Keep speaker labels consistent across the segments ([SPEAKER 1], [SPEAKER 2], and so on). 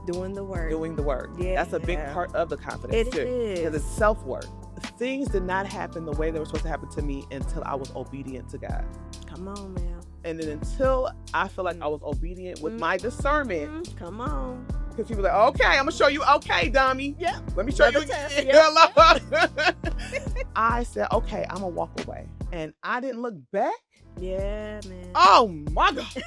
[SPEAKER 1] Doing the work.
[SPEAKER 2] Doing the work.
[SPEAKER 1] Yeah.
[SPEAKER 2] That's a big part of the confidence.
[SPEAKER 1] It is.
[SPEAKER 2] Because it's self-work. Things did not happen the way they were supposed to happen to me until I was obedient to God.
[SPEAKER 1] Come on, man.
[SPEAKER 2] And then until I feel like I was obedient with my discernment.
[SPEAKER 1] Come on.
[SPEAKER 2] Because people are like, okay, I'm going to show you. Okay, dummy.
[SPEAKER 1] Yeah.
[SPEAKER 2] Let me show you
[SPEAKER 1] Test,
[SPEAKER 2] again.
[SPEAKER 1] yeah.
[SPEAKER 2] I said, okay, I'm going to walk away. And I didn't look back.
[SPEAKER 1] Yeah, man.
[SPEAKER 2] Oh, my God.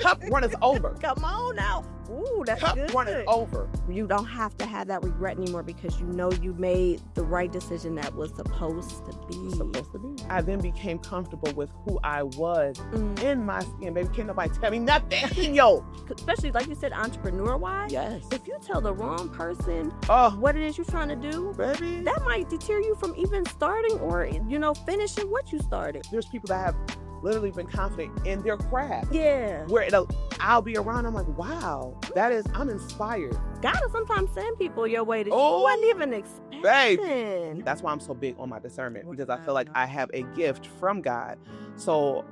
[SPEAKER 2] Cup runneth over.
[SPEAKER 1] Come on now. Ooh, that's
[SPEAKER 2] Cup
[SPEAKER 1] good.
[SPEAKER 2] runneth over.
[SPEAKER 1] You don't have to have that regret anymore because you know you made the right decision that was supposed to be.
[SPEAKER 2] I then became comfortable with who I was in my skin. Baby, can't nobody tell me nothing. Yo.
[SPEAKER 1] Especially, like you said, entrepreneur-wise.
[SPEAKER 2] Yes.
[SPEAKER 1] If you tell the wrong person what it is you're trying to do,
[SPEAKER 2] baby,
[SPEAKER 1] that might deter you from even starting or, finishing what you started.
[SPEAKER 2] There's people that have literally been confident in their craft.
[SPEAKER 1] Yeah.
[SPEAKER 2] Where I'll be around, I'm like, wow, I'm inspired.
[SPEAKER 1] God will sometimes send people your way that you wasn't even expecting.
[SPEAKER 2] Babe. That's why I'm so big on my discernment, because I feel like I have a gift from God. So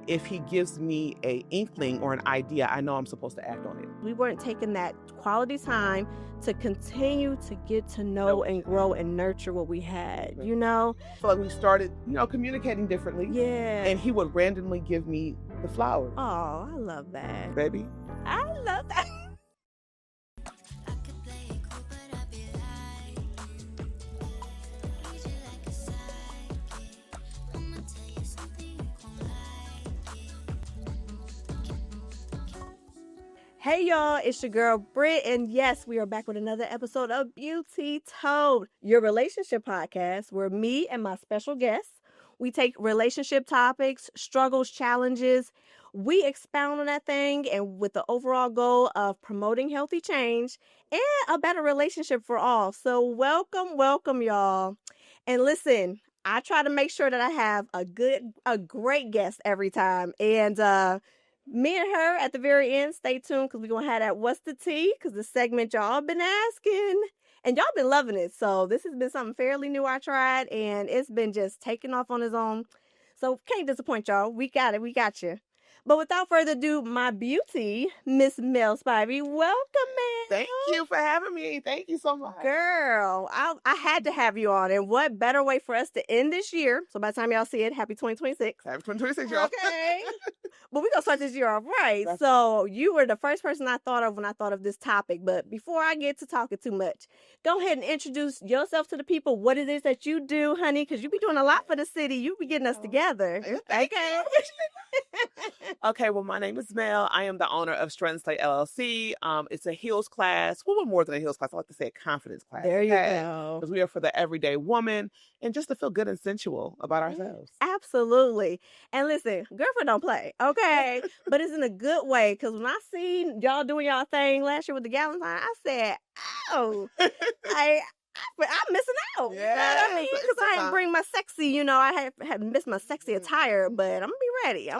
[SPEAKER 2] if he gives me a inkling or an idea, I know I'm supposed to act on it.
[SPEAKER 1] We weren't taking that quality time to continue to get to know and grow and nurture what we had,
[SPEAKER 2] I feel like we started, communicating differently.
[SPEAKER 1] Yeah.
[SPEAKER 2] And he would randomly give me the flowers.
[SPEAKER 1] Oh, I love that.
[SPEAKER 2] Baby.
[SPEAKER 1] I love that. Hey y'all, it's your girl Britt, and yes, we are back with another episode of Beaut Tea Told, your relationship podcast, where me and my special guests, we take relationship topics, struggles, challenges, we expound on that thing, and with the overall goal of promoting healthy change and a better relationship for all. So welcome y'all. And listen, I try to make sure that I have a great guest every time, and me and her at the very end, stay tuned because we're going to have that What's the Tea? Because the segment y'all been asking and y'all been loving it. So this has been something fairly new I tried and it's been just taking off on its own. So can't disappoint y'all. We got it. We got you. But without further ado, my beauty, Miss Mel Spivey. Welcome, man.
[SPEAKER 2] Thank you for having me. Thank you so much.
[SPEAKER 1] Girl, I had to have you on. And what better way for us to end this year? So by the time y'all see it, happy 2026.
[SPEAKER 2] Happy 2026, y'all.
[SPEAKER 1] Okay. But we're going to start this year off right. So you were the first person I thought of when I thought of this topic. But before I get to talking too much, go ahead and introduce yourself to the people, what it is that you do, honey, because you be doing a lot for the city. You be getting us together.
[SPEAKER 2] Thank you. Okay, well, my name is Mel. I am the owner of Strut LLC. It's a heels class. Well, we're more than a heels class. I like to say a confidence class.
[SPEAKER 1] There you go.
[SPEAKER 2] Because we are for the everyday woman and just to feel good and sensual about ourselves.
[SPEAKER 1] Absolutely. And listen, girlfriend don't play, okay? But it's in a good way, because when I seen y'all doing y'all thing last year with the Galentine, I said, oh, I'm missing out.
[SPEAKER 2] Yeah,
[SPEAKER 1] you know what I mean? Because I didn't bring my sexy, I had missed my sexy attire, but I'm going to be ready.
[SPEAKER 2] Yeah,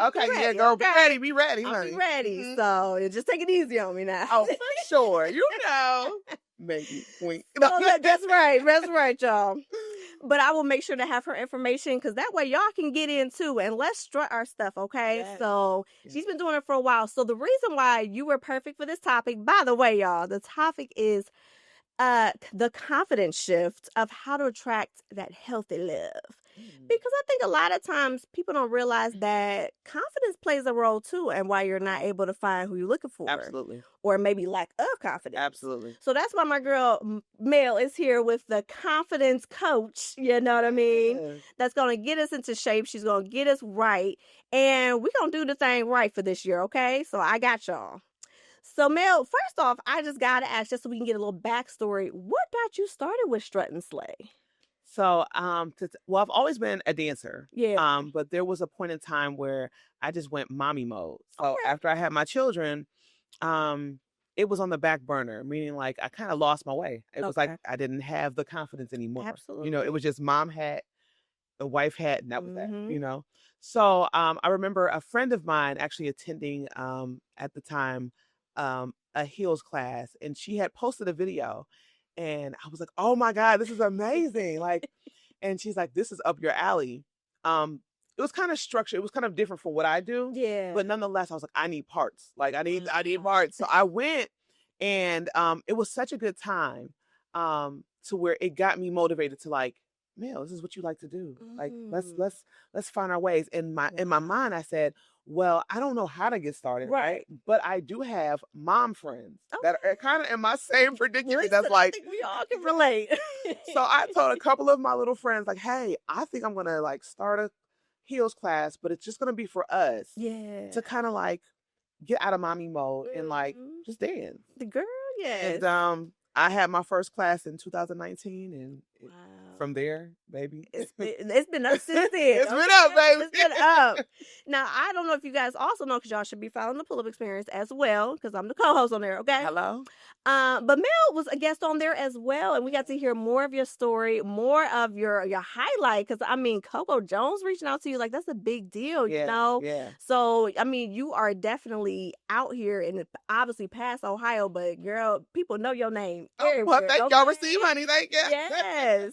[SPEAKER 2] girl, okay? Be ready, honey.
[SPEAKER 1] Be ready. Mm-hmm. So just take it easy on me now.
[SPEAKER 2] Oh, for sure. Maybe. Wink.
[SPEAKER 1] That's right, y'all. But I will make sure to have her information, because that way y'all can get in too, and let's strut our stuff, okay? Yes. So she's been doing it for a while. So the reason why you were perfect for this topic, by the way, y'all, the topic is the confidence shift of how to attract that healthy love. Because I think a lot of times people don't realize that confidence plays a role too, and why you're not able to find who you're looking for.
[SPEAKER 2] Absolutely.
[SPEAKER 1] Or maybe lack of confidence.
[SPEAKER 2] Absolutely.
[SPEAKER 1] So that's why my girl Mel is here with the confidence coach, you know what I mean? Yes. That's going to get us into shape. She's going to get us right. And we're going to do the thing right for this year, okay? So I got y'all. So, Mel, first off, I just got to ask, just so we can get a little backstory, what got you started with Strut and Slay?
[SPEAKER 2] So, I've always been a dancer.
[SPEAKER 1] Yeah.
[SPEAKER 2] But there was a point in time where I just went mommy mode. So after I had my children, it was on the back burner, meaning like I kind of lost my way. It was like I didn't have the confidence anymore.
[SPEAKER 1] Absolutely.
[SPEAKER 2] It was just mom hat, the wife hat, and that was that, So I remember a friend of mine actually attending at the time a heels class, and she had posted a video. And I was like, oh my God, this is amazing. And she's like, this is up your alley. It was kind of structured. It was kind of different from what I do.
[SPEAKER 1] Yeah.
[SPEAKER 2] But nonetheless, I was like, I need parts. I need parts. So I went And it was such a good time to where it got me motivated to like, Mel, this is what you like to do. Like, let's find our ways. In my mind, I said, well, I don't know how to get started, right? But I do have mom friends that are kind of in my same predicament. That's like,
[SPEAKER 1] I think we all can relate.
[SPEAKER 2] So I told a couple of my little friends, like, hey, I think I'm gonna like start a heels class, but it's just gonna be for us.
[SPEAKER 1] Yeah.
[SPEAKER 2] To kind of like get out of mommy mode and like just dance.
[SPEAKER 1] The girl, yes.
[SPEAKER 2] And I had my first class in 2019, and from there, baby,
[SPEAKER 1] it's been up since then.
[SPEAKER 2] It's been up, baby.
[SPEAKER 1] It's been up. Now, I don't know if you guys also know, because y'all should be following the pull-up experience as well, because I'm the co-host on there, okay?
[SPEAKER 2] Hello.
[SPEAKER 1] But Mel was a guest on there as well, and we got to hear more of your story, more of your highlight, because, I mean, Coco Jones reaching out to you, like, that's a big deal, you know?
[SPEAKER 2] Yeah.
[SPEAKER 1] So, I mean, you are definitely out here, and obviously past Ohio, but, girl, people know your name.
[SPEAKER 2] Well, thank y'all receive, honey. Thank you.
[SPEAKER 1] Yes.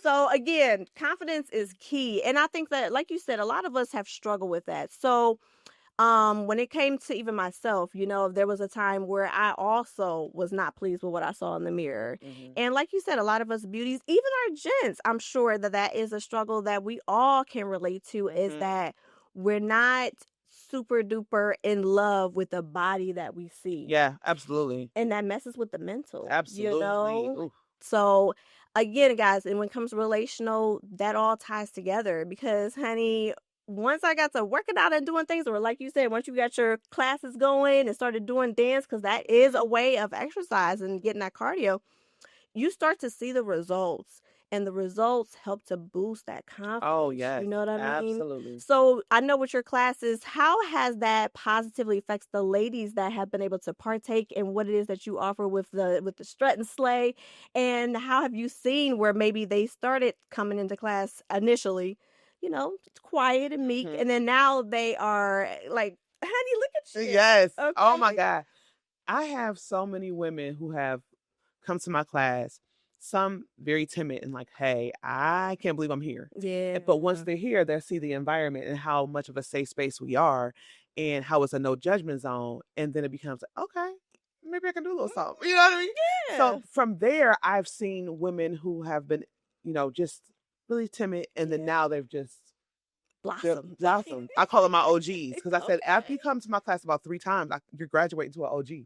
[SPEAKER 1] So, again, confidence is key, and I think that, like you said, a lot of us have struggled with that. So, when it came to even myself, you know, there was a time where I also was not pleased with what I saw in the mirror. And like you said, a lot of us beauties, even our gents, I'm sure that is a struggle that we all can relate to, is that we're not super duper in love with the body that we see.
[SPEAKER 2] Yeah, absolutely.
[SPEAKER 1] And that messes with the mental.
[SPEAKER 2] Absolutely.
[SPEAKER 1] You know?
[SPEAKER 2] Oof.
[SPEAKER 1] So, again, guys, and when it comes to relational, that all ties together, because, honey, once I got to working out and doing things, or like you said, once you got your classes going and started doing dance, because that is a way of exercise and getting that cardio, you start to see the results. And the results help to boost that confidence.
[SPEAKER 2] Oh, yes.
[SPEAKER 1] You know what I mean?
[SPEAKER 2] Absolutely.
[SPEAKER 1] So I know with your classes, how has that positively affects the ladies that have been able to partake in what it is that you offer with the strut and slay? And how have you seen where maybe they started coming into class initially, you know, quiet and meek, and then now they are like, honey, look at you.
[SPEAKER 2] Yes.
[SPEAKER 1] Okay.
[SPEAKER 2] Oh, my God. I have so many women who have come to my class, some very timid and like, hey, I can't believe I'm here.
[SPEAKER 1] Yeah.
[SPEAKER 2] But once they're here, they'll see the environment and how much of a safe space we are, and how it's a no judgment zone. And then it becomes like, okay, maybe I can do a little something. You know what I mean?
[SPEAKER 1] Yeah.
[SPEAKER 2] So from there, I've seen women who have been, you know, just really timid, and then now they've just
[SPEAKER 1] blossomed.
[SPEAKER 2] I call them my OGs, because I said, after you come to my class about 3 times, you're graduating to an OG.
[SPEAKER 1] Okay.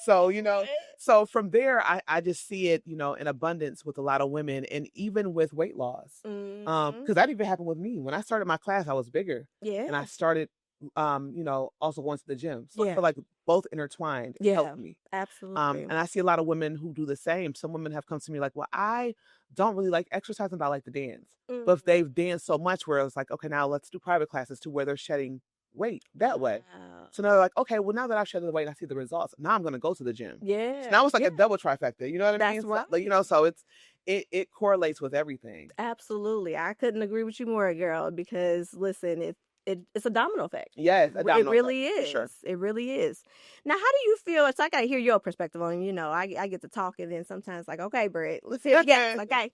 [SPEAKER 2] So, you know, so from there, I just see it, you know, in abundance with a lot of women, and even with weight loss. Because that even happened with me. When I started my class, I was bigger.
[SPEAKER 1] Yeah.
[SPEAKER 2] And I started, you know, also going to the gym. So I feel like both intertwined helped me.
[SPEAKER 1] Absolutely.
[SPEAKER 2] And I see a lot of women who do the same. Some women have come to me like, well, I don't really like exercising, but I like to dance. But if they've danced so much where it's like, okay, now let's do private classes to where they're shedding weight that way. So now they're like, okay, well, now that I've shedded the weight and I see the results, now I'm going to go to the gym.
[SPEAKER 1] Yeah.
[SPEAKER 2] So now it's like a double trifecta. You know what I mean?
[SPEAKER 1] That's right.
[SPEAKER 2] So, you know, so it correlates with everything.
[SPEAKER 1] Absolutely. I couldn't agree with you more, girl, because listen, it's a domino effect.
[SPEAKER 2] Yes, a domino
[SPEAKER 1] it really
[SPEAKER 2] effect,
[SPEAKER 1] is.
[SPEAKER 2] for sure.
[SPEAKER 1] It really is. Now, how do you feel? So I got to hear your perspective on, you know, I get to talk, and then sometimes like, okay, Britt, let's hear it again. Okay.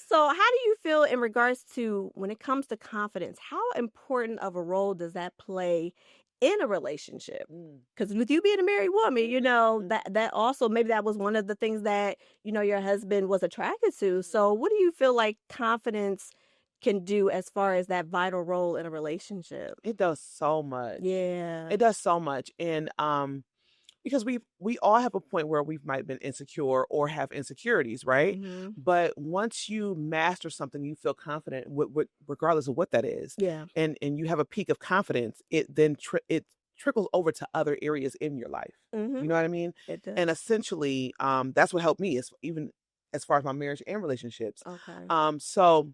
[SPEAKER 1] So how do you feel in regards to when it comes to confidence? How important of a role does that play in a relationship? Because with you being a married woman, you know, that also, maybe that was one of the things that, you know, your husband was attracted to. So what do you feel like confidence can do as far as that vital role in a relationship?
[SPEAKER 2] It does so much.
[SPEAKER 1] Yeah.
[SPEAKER 2] It does so much. And because we all have a point where we might have been insecure or have insecurities, right? But once you master something, you feel confident with regardless of what that is.
[SPEAKER 1] Yeah.
[SPEAKER 2] And you have a peak of confidence, it then it trickles over to other areas in your life. You know what I mean?
[SPEAKER 1] It does.
[SPEAKER 2] And essentially, that's what helped me, is even as far as my marriage and relationships.
[SPEAKER 1] Okay.
[SPEAKER 2] So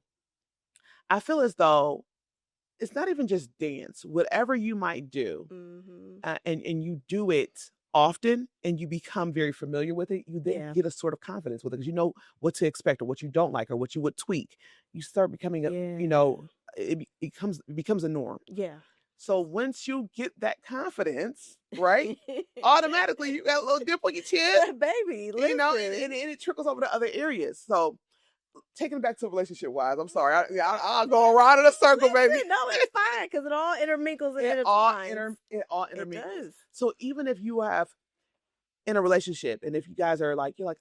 [SPEAKER 2] I feel as though it's not even just dance. Whatever you might do, and you do it often, and you become very familiar with it, you then get a sort of confidence with it, because you know what to expect or what you don't like or what you would tweak. You start becoming you know, it becomes a norm.
[SPEAKER 1] Yeah.
[SPEAKER 2] So once you get that confidence, right, automatically you got a little dip on your chin,
[SPEAKER 1] baby.
[SPEAKER 2] You know, and it trickles over to other areas. So taking it back to relationship wise, I'm sorry, I'll go around in a circle, baby.
[SPEAKER 1] No, it's fine, because it all intermingles and
[SPEAKER 2] it all intermingles.
[SPEAKER 1] It does.
[SPEAKER 2] So even if you have in a relationship, and if you guys are like, you're like,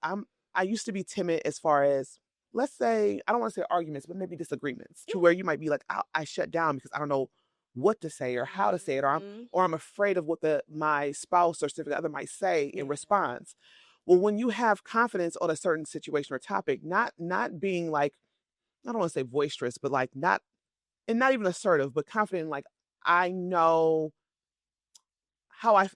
[SPEAKER 2] I used to be timid as far as, let's say, I don't want to say arguments, but maybe disagreements, to where you might be like, I shut down because I don't know what to say or how to say it, or I'm afraid of what my spouse or significant other might say in response. Well, when you have confidence on a certain situation or topic, not being like, I don't want to say boisterous, but like not even assertive, but confident, like, I know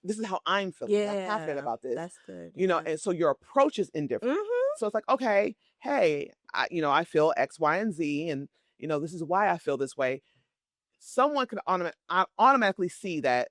[SPEAKER 2] this is how I'm feeling.
[SPEAKER 1] Yeah,
[SPEAKER 2] I'm confident about this.
[SPEAKER 1] that's good.
[SPEAKER 2] You know, and so your approach is indifferent. So it's like, okay, hey, I feel X, Y, and Z, and this is why I feel this way. Someone could automatically see that.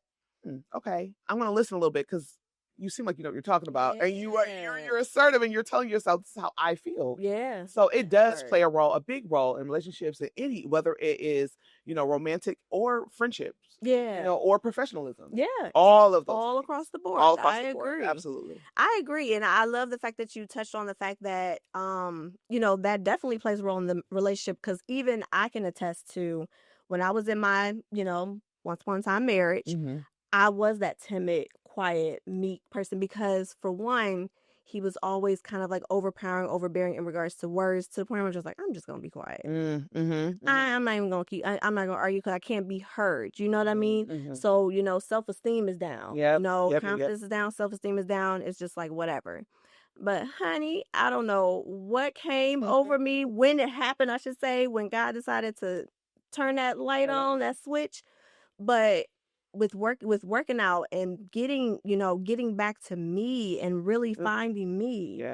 [SPEAKER 2] Okay, I'm going to listen a little bit because you seem like you know what you're talking about, and you're assertive, and you're telling yourself, this is how I feel.
[SPEAKER 1] Yeah.
[SPEAKER 2] So it does play a big role in relationships, in whether it is romantic or friendships.
[SPEAKER 1] Yeah.
[SPEAKER 2] Or professionalism.
[SPEAKER 1] Yeah.
[SPEAKER 2] All of those.
[SPEAKER 1] All across the board.
[SPEAKER 2] All across
[SPEAKER 1] I
[SPEAKER 2] the board.
[SPEAKER 1] agree.
[SPEAKER 2] Absolutely.
[SPEAKER 1] I agree. And I love the fact that you touched on the fact that, that definitely plays a role in the relationship, because even I can attest to when I was in my, once upon a time marriage, I was that timid, quiet, meek person because, for one, he was always kind of like overbearing in regards to words, to the point where I'm just like, I'm just going to be quiet. I'm not even going to I'm not going to argue because I can't be heard. You know what I mean? So, self-esteem is down. Confidence is down, self-esteem is down. It's just like, whatever. But honey, I don't know what came over me, when it happened, I should say, when God decided to turn that light on, that switch. But with working out and getting back to me and really finding me,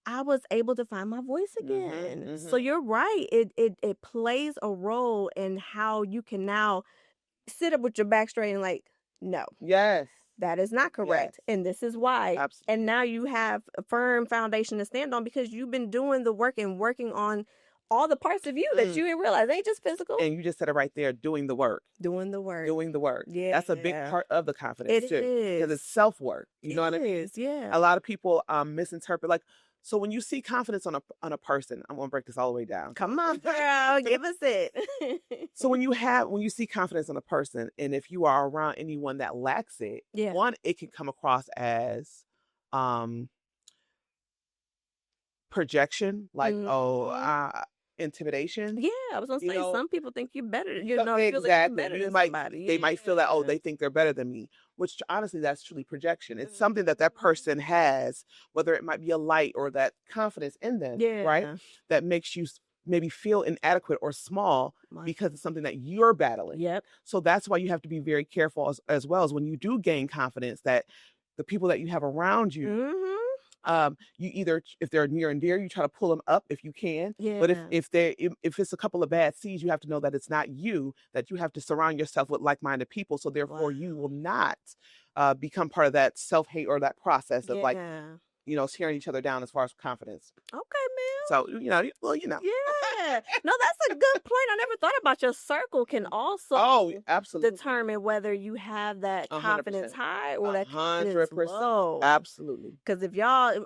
[SPEAKER 1] I was able to find my voice again. So you're right. It plays a role in how you can now sit up with your back straight and like, no.
[SPEAKER 2] Yes.
[SPEAKER 1] That is not correct. Yes. And this is why.
[SPEAKER 2] Absolutely.
[SPEAKER 1] And now you have a firm foundation to stand on because you've been doing the work and working on all the parts of you that you didn't realize. They ain't just physical.
[SPEAKER 2] And you just said it right there, doing the work.
[SPEAKER 1] Doing the work.
[SPEAKER 2] Doing the work.
[SPEAKER 1] Yeah.
[SPEAKER 2] That's a big part of the confidence too.
[SPEAKER 1] It is.
[SPEAKER 2] Because it's self-work. You know what I mean?
[SPEAKER 1] It is, yeah.
[SPEAKER 2] A lot of people misinterpret, like, so when you see confidence on a person, I'm gonna break this all the way down.
[SPEAKER 1] Come on, girl, give us it.
[SPEAKER 2] So when you see confidence in a person, and if you are around anyone that lacks it, one, it can come across as projection, like intimidation.
[SPEAKER 1] Yeah, I was gonna say some people think you're better.
[SPEAKER 2] Exactly.
[SPEAKER 1] Feel like you're better than somebody.
[SPEAKER 2] They might feel that they think they're better than me, which honestly, that's truly projection. It's something that person has, whether it might be a light or that confidence in them, right? That makes you maybe feel inadequate or small because it's something that you're battling.
[SPEAKER 1] Yep.
[SPEAKER 2] So that's why you have to be very careful as well as when you do gain confidence, that the people that you have around you. You either, if they're near and dear, you try to pull them up if you can.
[SPEAKER 1] Yeah.
[SPEAKER 2] But if it's a couple of bad seeds, you have to know that it's not you, that you have to surround yourself with like-minded people. So therefore you will not become part of that self-hate or that process of tearing each other down as far as confidence.
[SPEAKER 1] Okay, man.
[SPEAKER 2] So,
[SPEAKER 1] Yeah. No, that's a good point. I never thought about your circle can also
[SPEAKER 2] absolutely
[SPEAKER 1] determine whether you have that confidence
[SPEAKER 2] 100%.
[SPEAKER 1] high or that confidence
[SPEAKER 2] 100%.
[SPEAKER 1] low.
[SPEAKER 2] Absolutely.
[SPEAKER 1] Because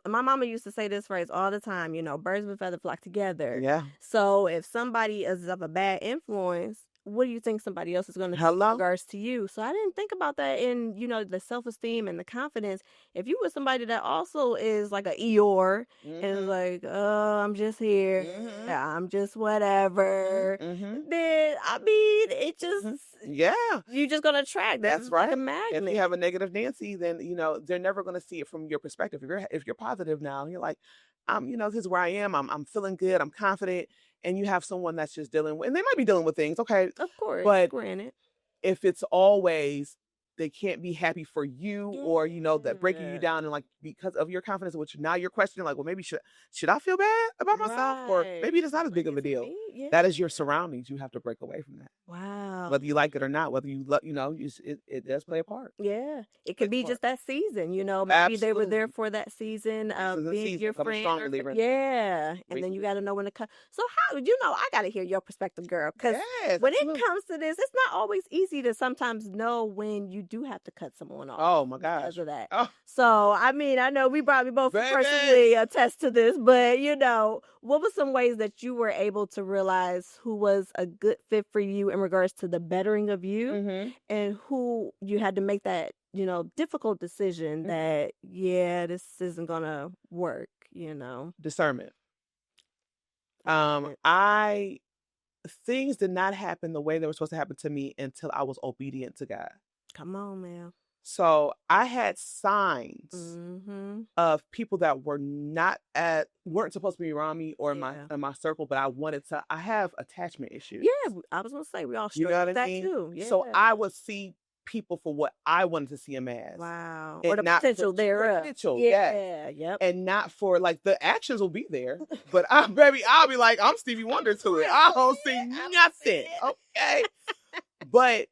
[SPEAKER 1] my mama used to say this phrase all the time, birds of a feather flock together.
[SPEAKER 2] Yeah.
[SPEAKER 1] So if somebody is of a bad influence, what do you think somebody else is going to do in regards to you? So I didn't think about that in, the self-esteem and the confidence. If you were somebody that also is like a Eeyore and is like, oh, I'm just here, I'm just whatever, then, I mean, it just, you're just going to attract.
[SPEAKER 2] That's right.
[SPEAKER 1] Like a magnet.
[SPEAKER 2] If you have a negative Nancy, then, they're never going to see it from your perspective. If you're positive now, you're like, this is where I am. I'm feeling good. I'm confident. And you have someone that's just dealing with, and they might be dealing with things, okay.
[SPEAKER 1] Of course,
[SPEAKER 2] but
[SPEAKER 1] granted.
[SPEAKER 2] If it's always, they can't be happy for you or, that breaking you down and like because of your confidence, which now you're questioning like, well, maybe should I feel bad about myself? Or maybe it's not as big of a deal. That is your surroundings. You have to break away from that.
[SPEAKER 1] Wow.
[SPEAKER 2] Whether you like it or not, whether you love, it does play a part.
[SPEAKER 1] Yeah. It could be just that season, maybe
[SPEAKER 2] Absolutely.
[SPEAKER 1] they were there for that season of being your friend. Yeah. And then you got to know when to cut. So how, I got to hear your perspective, girl. Because when it comes to this, it's not always easy to sometimes know when you do have to cut someone off.
[SPEAKER 2] Oh my gosh.
[SPEAKER 1] Because of that.
[SPEAKER 2] Oh.
[SPEAKER 1] So, I mean, I know we probably both personally attest to this, but, what were some ways that you were able to realize who was a good fit for you in regards to the bettering of you and who you had to make that difficult decision that, this isn't going to work,
[SPEAKER 2] Discernment. Things did not happen the way they were supposed to happen to me until I was obedient to God.
[SPEAKER 1] Come on, man.
[SPEAKER 2] So I had signs of people that weren't supposed to be around me or in my circle, but I have attachment issues.
[SPEAKER 1] Yeah, I was gonna say we all struggle with that too. Yeah.
[SPEAKER 2] So I would see people for what I wanted to see them as.
[SPEAKER 1] Wow.
[SPEAKER 2] And
[SPEAKER 1] or the potential thereof.
[SPEAKER 2] Yeah. Yep. And not for the actions will be there, but I'll be like, I'm Stevie Wonder to it. I don't see nothing. Okay. But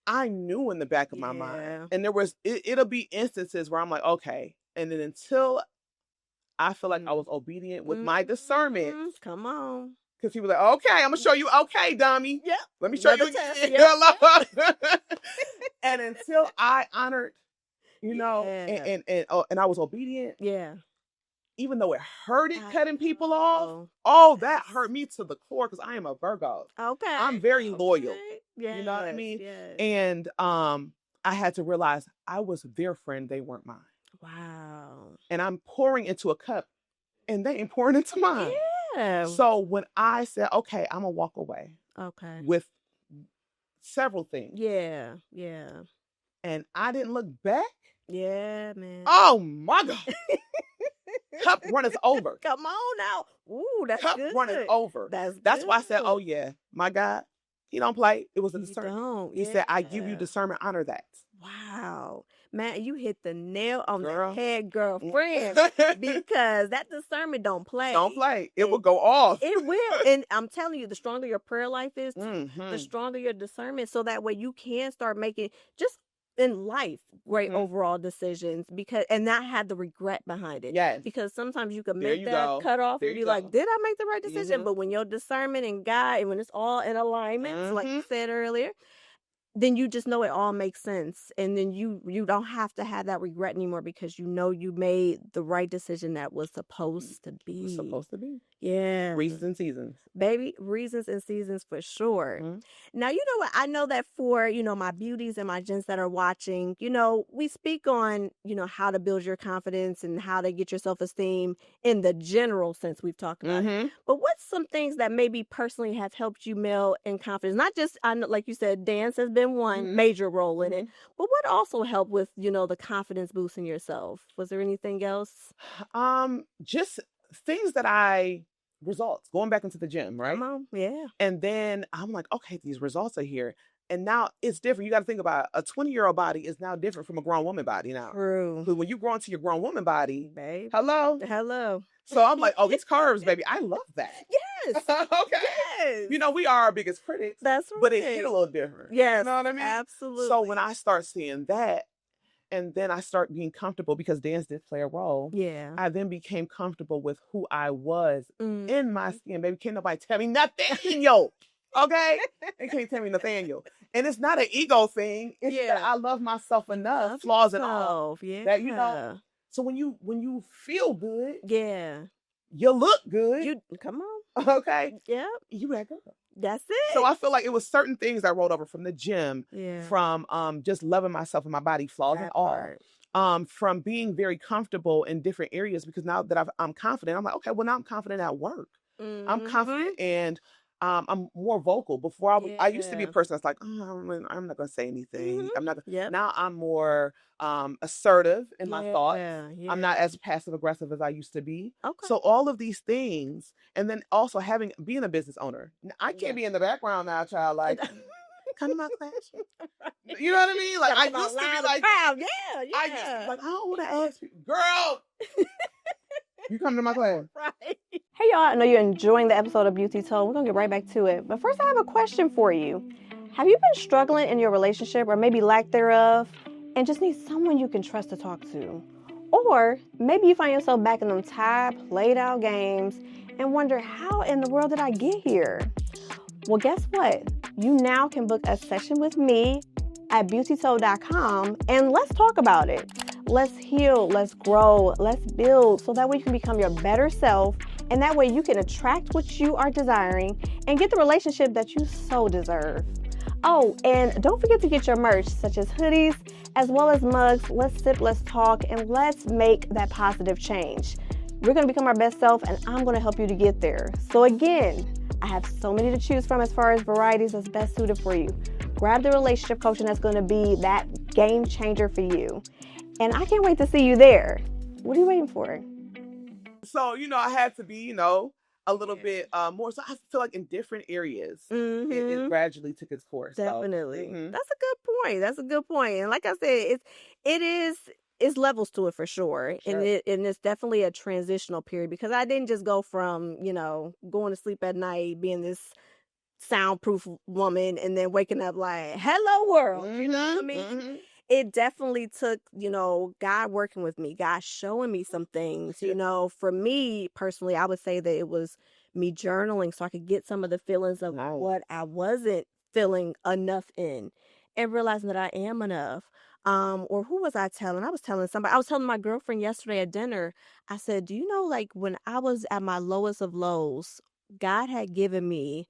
[SPEAKER 2] I knew in the back of my mind, and it'll be instances where I'm like, okay. And then until I feel like I was obedient with my discernment.
[SPEAKER 1] Come on.
[SPEAKER 2] Because people are like, okay, I'm going to show you. Okay, dummy.
[SPEAKER 1] Yep.
[SPEAKER 2] Let me show you again. Yep. And until I honored, and I was obedient.
[SPEAKER 1] Yeah.
[SPEAKER 2] Even though it hurted cutting people off, that hurt me to the core because I am a Virgo.
[SPEAKER 1] Okay.
[SPEAKER 2] I'm very loyal.
[SPEAKER 1] Yes.
[SPEAKER 2] You know what I mean?
[SPEAKER 1] Yes.
[SPEAKER 2] And I had to realize I was their friend. They weren't mine.
[SPEAKER 1] Wow.
[SPEAKER 2] And I'm pouring into a cup and they ain't pouring into mine.
[SPEAKER 1] Yeah.
[SPEAKER 2] So when I said, okay, I'm going to walk away.
[SPEAKER 1] Okay.
[SPEAKER 2] With several things.
[SPEAKER 1] Yeah. Yeah.
[SPEAKER 2] And I didn't look back.
[SPEAKER 1] Yeah, man.
[SPEAKER 2] Oh my God. Cup runneth over.
[SPEAKER 1] Come on now. Ooh, that's
[SPEAKER 2] Cup
[SPEAKER 1] good.
[SPEAKER 2] runneth over. That's why I said, oh yeah, my God, he don't play. It was a discernment. He said, I give you discernment, honor that.
[SPEAKER 1] Wow. Man, you hit the nail on the head, girlfriend. Because that discernment don't play.
[SPEAKER 2] Don't play. It will go off.
[SPEAKER 1] It will. And I'm telling you, the stronger your prayer life is, the stronger your discernment. So that way you can start making just in life great overall decisions and not have the regret behind it.
[SPEAKER 2] Yes.
[SPEAKER 1] Because sometimes you can make that cut off and be like, did I make the right decision? But when your discernment and God, and when it's all in alignment, like you said earlier, then you just know it all makes sense. And then you don't have to have that regret anymore because you know you made the right decision that was supposed to be. Yeah.
[SPEAKER 2] Reasons and seasons.
[SPEAKER 1] Baby, reasons and seasons for sure. Now, you know what? I know that for, my beauties and my gents that are watching, we speak on, how to build your confidence and how to get your self-esteem in the general sense we've talked about. But what's some things that maybe personally have helped you, Mel, in confidence? Not just, I know, like you said, dance has been one major role in it. But what also helped with, the confidence boost in yourself? Was there anything else?
[SPEAKER 2] Just things that results, going back into the gym, right?
[SPEAKER 1] Yeah.
[SPEAKER 2] And then I'm like, okay, these results are here. And now it's different. You got to think about a 20-year-old body is now different from a grown woman body now.
[SPEAKER 1] True.
[SPEAKER 2] Because when you grow into your grown woman body,
[SPEAKER 1] babe.
[SPEAKER 2] Hello. So I'm like, oh, these curves, baby. I love that.
[SPEAKER 1] Yes.
[SPEAKER 2] Okay. Yes. We are our biggest critics.
[SPEAKER 1] That's right.
[SPEAKER 2] But it hit a little different.
[SPEAKER 1] Yes.
[SPEAKER 2] You know what I mean?
[SPEAKER 1] Absolutely.
[SPEAKER 2] So when I start seeing that, and then I start being comfortable because dance did play a role.
[SPEAKER 1] Yeah.
[SPEAKER 2] I then became comfortable with who I was in my skin. Baby, can't nobody tell me nothing, yo. Okay? They can't tell me Nathaniel. And it's not an ego thing. It's that I love myself enough, flaws and all.
[SPEAKER 1] Yeah.
[SPEAKER 2] That, so when you feel good.
[SPEAKER 1] Yeah.
[SPEAKER 2] You look good.
[SPEAKER 1] Come on.
[SPEAKER 2] Okay?
[SPEAKER 1] Yeah.
[SPEAKER 2] You that girl.
[SPEAKER 1] That's it.
[SPEAKER 2] So I feel like it was certain things I rolled over from the gym, from just loving myself and my body, flaws and all, from being very comfortable in different areas because now that I'm confident, I'm like, okay, well now I'm confident at work. I'm confident and I'm more vocal. Before I used to be a person that's like, oh, I'm not going to say anything. I'm not. Now I'm more assertive in my thoughts. I'm not as passive aggressive as I used to be. Okay. So all of these things, and then also being a business owner, I can't be in the background now, child. Like, come to my class. You know what I mean? Like I used to be like,
[SPEAKER 1] I
[SPEAKER 2] used to be like, I don't want to ask you, girl. You come to my class.
[SPEAKER 1] Right. Hey, y'all. I know you're enjoying the episode of Beaut Tea Told. We're going to get right back to it. But first, I have a question for you. Have you been struggling in your relationship or maybe lack thereof and just need someone you can trust to talk to? Or maybe you find yourself back in them tired, played out games and wonder, how in the world did I get here? Well, guess what? You now can book a session with me at beautytold.com and let's talk about it. Let's heal, let's grow, let's build so that way you can become your better self and that way you can attract what you are desiring and get the relationship that you so deserve. Oh, and don't forget to get your merch, such as hoodies, as well as mugs. Let's sip, let's talk, and let's make that positive change. We're going to become our best self, and I'm going to help you to get there. So again, I have so many to choose from as far as varieties that's best suited for you. Grab the relationship coaching that's going to be that game changer for you. And I can't wait to see you there. What are you waiting for?
[SPEAKER 2] So, I had to be, a little bit more. So I feel like in different areas, it gradually took its course.
[SPEAKER 1] Definitely.
[SPEAKER 2] So,
[SPEAKER 1] That's a good point. That's a good point. And like I said, it's levels to it for sure.
[SPEAKER 2] Sure.
[SPEAKER 1] And it's definitely a transitional period because I didn't just go from, going to sleep at night, being this soundproof woman and then waking up like, hello world. You know what I mean? It definitely took, God working with me, God showing me some things. For me personally, I would say that it was me journaling so I could get some of the feelings of what I wasn't feeling enough in and realizing that I am enough. Or who was I telling? I was telling somebody. I was telling my girlfriend yesterday at dinner. I said, do you know, like when I was at my lowest of lows, God had given me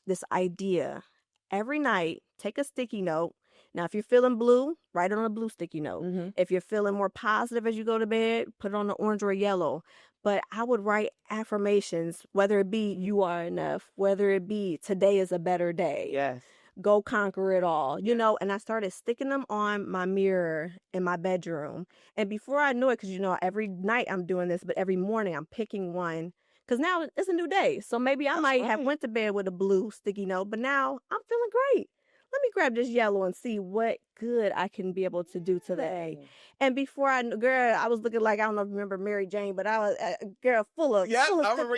[SPEAKER 1] this idea. Every night, take a sticky note. Now, if you're feeling blue, write it on a blue sticky note. If you're feeling more positive as you go to bed, put it on the orange or yellow. But I would write affirmations, whether it be you are enough, whether it be today is a better day.
[SPEAKER 2] Yes.
[SPEAKER 1] Go conquer it all, and I started sticking them on my mirror in my bedroom. And before I knew it, because, every night I'm doing this, but every morning I'm picking one. Because now it's a new day. So maybe I might have went to bed with a blue sticky note, but now I'm feeling great. Let me grab this yellow and see what good I can be able to do today. And before I knew, girl, I was looking like, I don't know if you remember Mary Jane, but I was a girl full of.
[SPEAKER 2] Yes, I remember.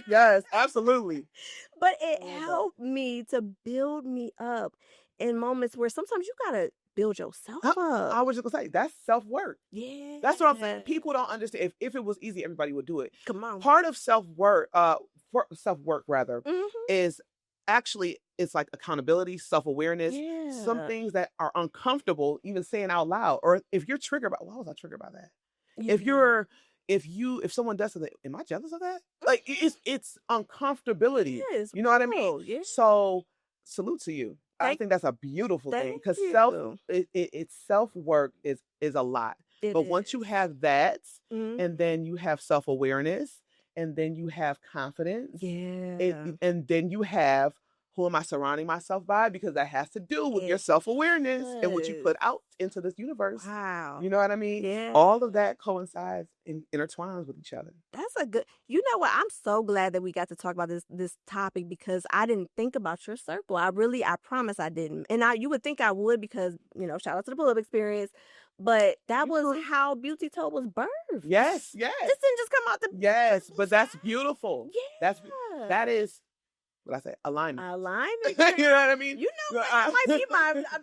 [SPEAKER 2] Yes, absolutely.
[SPEAKER 1] But it helped me to build me up in moments where sometimes you got to build yourself up.
[SPEAKER 2] I was just going to say, that's self-work.
[SPEAKER 1] Yeah.
[SPEAKER 2] That's what I'm saying. People don't understand. If it was easy, everybody would do it.
[SPEAKER 1] Come on.
[SPEAKER 2] Part of self-work, is actually, it's like accountability, self-awareness, some things that are uncomfortable, even saying out loud, or if you're triggered by, why was I triggered by that? Yeah. If someone does something, am I jealous of that? Like it's uncomfortability.
[SPEAKER 1] Yes,
[SPEAKER 2] you know what I mean?
[SPEAKER 1] Yeah.
[SPEAKER 2] So salute to you. I think that's a beautiful thing because it's self-work is a lot. But once you have that, and then you have self-awareness, and then you have confidence, and then you have, who am I surrounding myself by? Because that has to do with your self-awareness and what you put out into this universe.
[SPEAKER 1] Wow.
[SPEAKER 2] You know what I mean?
[SPEAKER 1] Yeah.
[SPEAKER 2] All of that coincides and intertwines with each other.
[SPEAKER 1] That's a good, you know what? I'm so glad that we got to talk about this topic because I didn't think about your circle. I promise I didn't. And you would think I would because, shout out to the pull-up experience. But that was how Beaut Tea Told was birthed.
[SPEAKER 2] Yes.
[SPEAKER 1] This didn't just come out the...
[SPEAKER 2] Yes, but that's beautiful.
[SPEAKER 1] Yeah.
[SPEAKER 2] That is... What I say? Alignment.
[SPEAKER 1] Alignment.
[SPEAKER 2] You know what I mean?
[SPEAKER 1] That might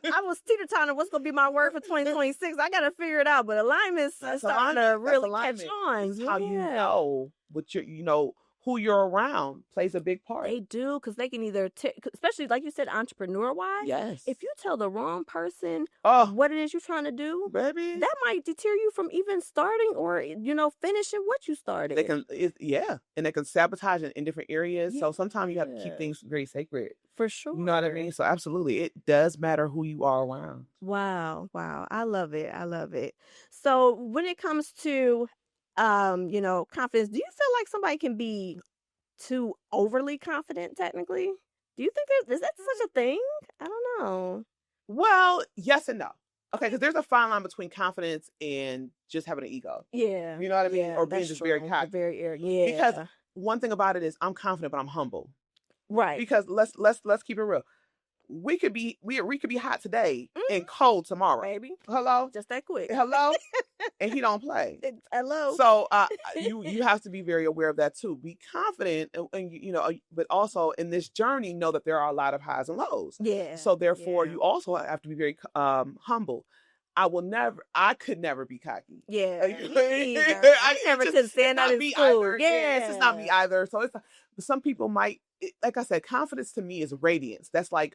[SPEAKER 1] be I was teeter-tottering what's going to be my word for 2026. I got to figure it out. But alignment's starting to really catch on.
[SPEAKER 2] It's how you know what who you're around plays a big part.
[SPEAKER 1] They do, because they can either, especially like you said, entrepreneur-wise.
[SPEAKER 2] Yes.
[SPEAKER 1] If you tell the wrong person what it is you're trying to do,
[SPEAKER 2] baby,
[SPEAKER 1] that might deter you from even starting or, finishing what you started.
[SPEAKER 2] They can, and they can sabotage in different areas. So sometimes you have to keep things very sacred.
[SPEAKER 1] For sure.
[SPEAKER 2] You know what I mean? So absolutely, it does matter who you are around.
[SPEAKER 1] Wow. I love it. So when it comes to confidence, do you feel like somebody can be too overly confident technically? Do you think is that such a thing? I don't know.
[SPEAKER 2] Well, yes and no. Okay, because there's a fine line between confidence and just having an ego.
[SPEAKER 1] Yeah.
[SPEAKER 2] You know what I mean? Or being just very cocky.
[SPEAKER 1] Very arrogant. Yeah.
[SPEAKER 2] Because one thing about it is I'm confident, but I'm humble.
[SPEAKER 1] Right.
[SPEAKER 2] Because let's keep it real. We could be hot today and cold tomorrow.
[SPEAKER 1] Baby.
[SPEAKER 2] Hello?
[SPEAKER 1] Just that quick.
[SPEAKER 2] Hello? And he don't play.
[SPEAKER 1] Hello.
[SPEAKER 2] So you have to be very aware of that too. Be confident and but also in this journey know that there are a lot of highs and lows.
[SPEAKER 1] Yeah.
[SPEAKER 2] So therefore you also have to be very humble. I could never be cocky.
[SPEAKER 1] Yeah. I never could stand out in school. Yeah.
[SPEAKER 2] It's just not me either. So some people might, like I said, confidence to me is radiance. That's like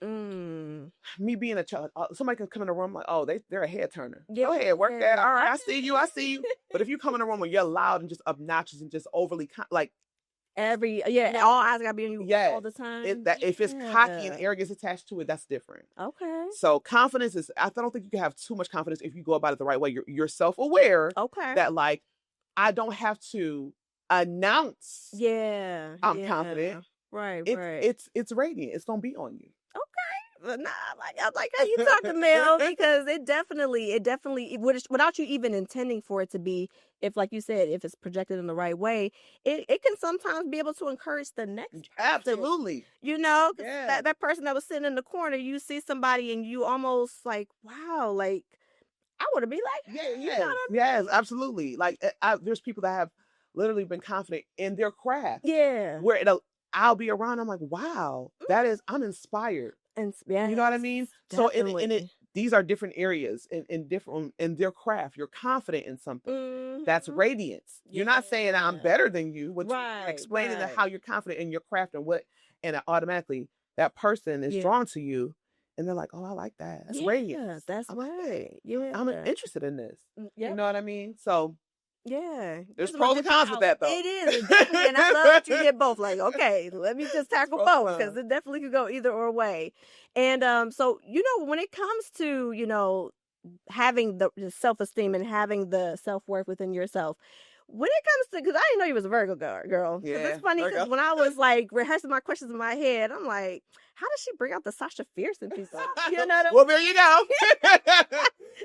[SPEAKER 2] me being a child. Somebody can come in the room like, oh, they're a head turner. Go ahead, work that. All right, I see you. But if you come in the room where you're loud and just obnoxious and just overly
[SPEAKER 1] all eyes gotta be on you all the time.
[SPEAKER 2] If it's cocky and arrogance attached to it, that's different.
[SPEAKER 1] Okay.
[SPEAKER 2] So confidence is, I don't think you can have too much confidence if you go about it the right way. You're self-aware.
[SPEAKER 1] Okay.
[SPEAKER 2] That like, I don't have to announce. I'm confident.
[SPEAKER 1] Right.
[SPEAKER 2] It's radiant. It's gonna be on you.
[SPEAKER 1] Okay. Nah, I like how you talking, Mel, because it definitely without you even intending for it to be, if like you said, if it's projected in the right way, it can sometimes be able to encourage the next person.
[SPEAKER 2] Absolutely.
[SPEAKER 1] That person that was sitting in the corner, you see somebody and you almost like, wow, like I want to be like,
[SPEAKER 2] yes, absolutely. Like there's people that have literally been confident in their craft.
[SPEAKER 1] Yeah.
[SPEAKER 2] Where I'll be around, I'm like, wow, I'm inspired.
[SPEAKER 1] And
[SPEAKER 2] you know what I mean?
[SPEAKER 1] Definitely.
[SPEAKER 2] So these are different areas in their craft. You're confident in something. That's radiance. You're not saying I'm better than you. You're explaining how you're confident in your craft and automatically that person is drawn to you. And they're like, oh, I like that. That's radiance.
[SPEAKER 1] That's right. Yeah.
[SPEAKER 2] I'm interested in this.
[SPEAKER 1] Yep.
[SPEAKER 2] You know what I mean? So
[SPEAKER 1] yeah.
[SPEAKER 2] There's pros and cons with that, though.
[SPEAKER 1] It is. And I love that you get both. Like, okay, let me just tackle both, because it definitely could go either or way. And so, when it comes to, having the self-esteem and having the self-worth within yourself, when it comes to, because I didn't know you was a Virgo girl. Yeah, it's funny because when I was like rehearsing my questions in my head, I'm like, how does she bring out the Sasha Fierce in people? You know what I mean?
[SPEAKER 2] Well, there you go.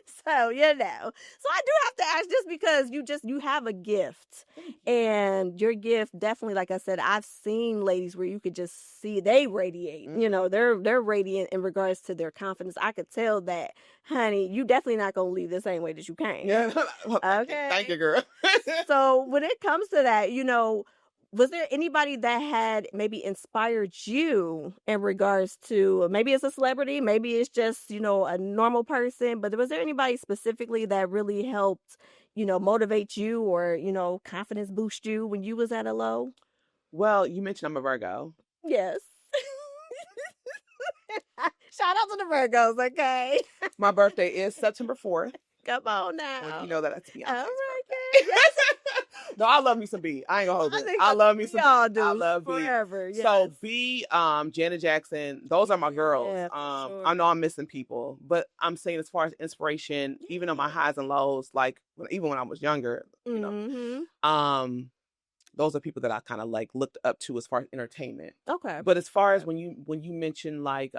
[SPEAKER 1] So, so I do have to ask, just because you have a gift, and your gift definitely, like I said, I've seen ladies where you could just see they radiate. They're radiant in regards to their confidence. I could tell that, honey, you definitely not gonna leave the same way that you came.
[SPEAKER 2] Yeah.
[SPEAKER 1] Okay.
[SPEAKER 2] Thank you, girl.
[SPEAKER 1] So when it comes to that, was there anybody that had maybe inspired you in regards to, maybe it's a celebrity, maybe it's just, a normal person, but was there anybody specifically that really helped, motivate you or, confidence boost you when you was at a low?
[SPEAKER 2] Well, you mentioned I'm a Virgo.
[SPEAKER 1] Yes. Shout out to the Virgos, okay?
[SPEAKER 2] My birthday is September 4th.
[SPEAKER 1] Come on now.
[SPEAKER 2] Well, you know that that's Beyonce's
[SPEAKER 1] all right,
[SPEAKER 2] birthday. Yes. No, I love me some B. I ain't gonna hold it. I love me some B. I love B.
[SPEAKER 1] Forever, yes.
[SPEAKER 2] So B, Janet Jackson, those are my girls.
[SPEAKER 1] Yeah, sure.
[SPEAKER 2] I know I'm missing people, but I'm saying as far as inspiration, even on my highs and lows, like even when I was younger, those are people that I kind of like looked up to as far as entertainment.
[SPEAKER 1] Okay.
[SPEAKER 2] But as far as when you mention like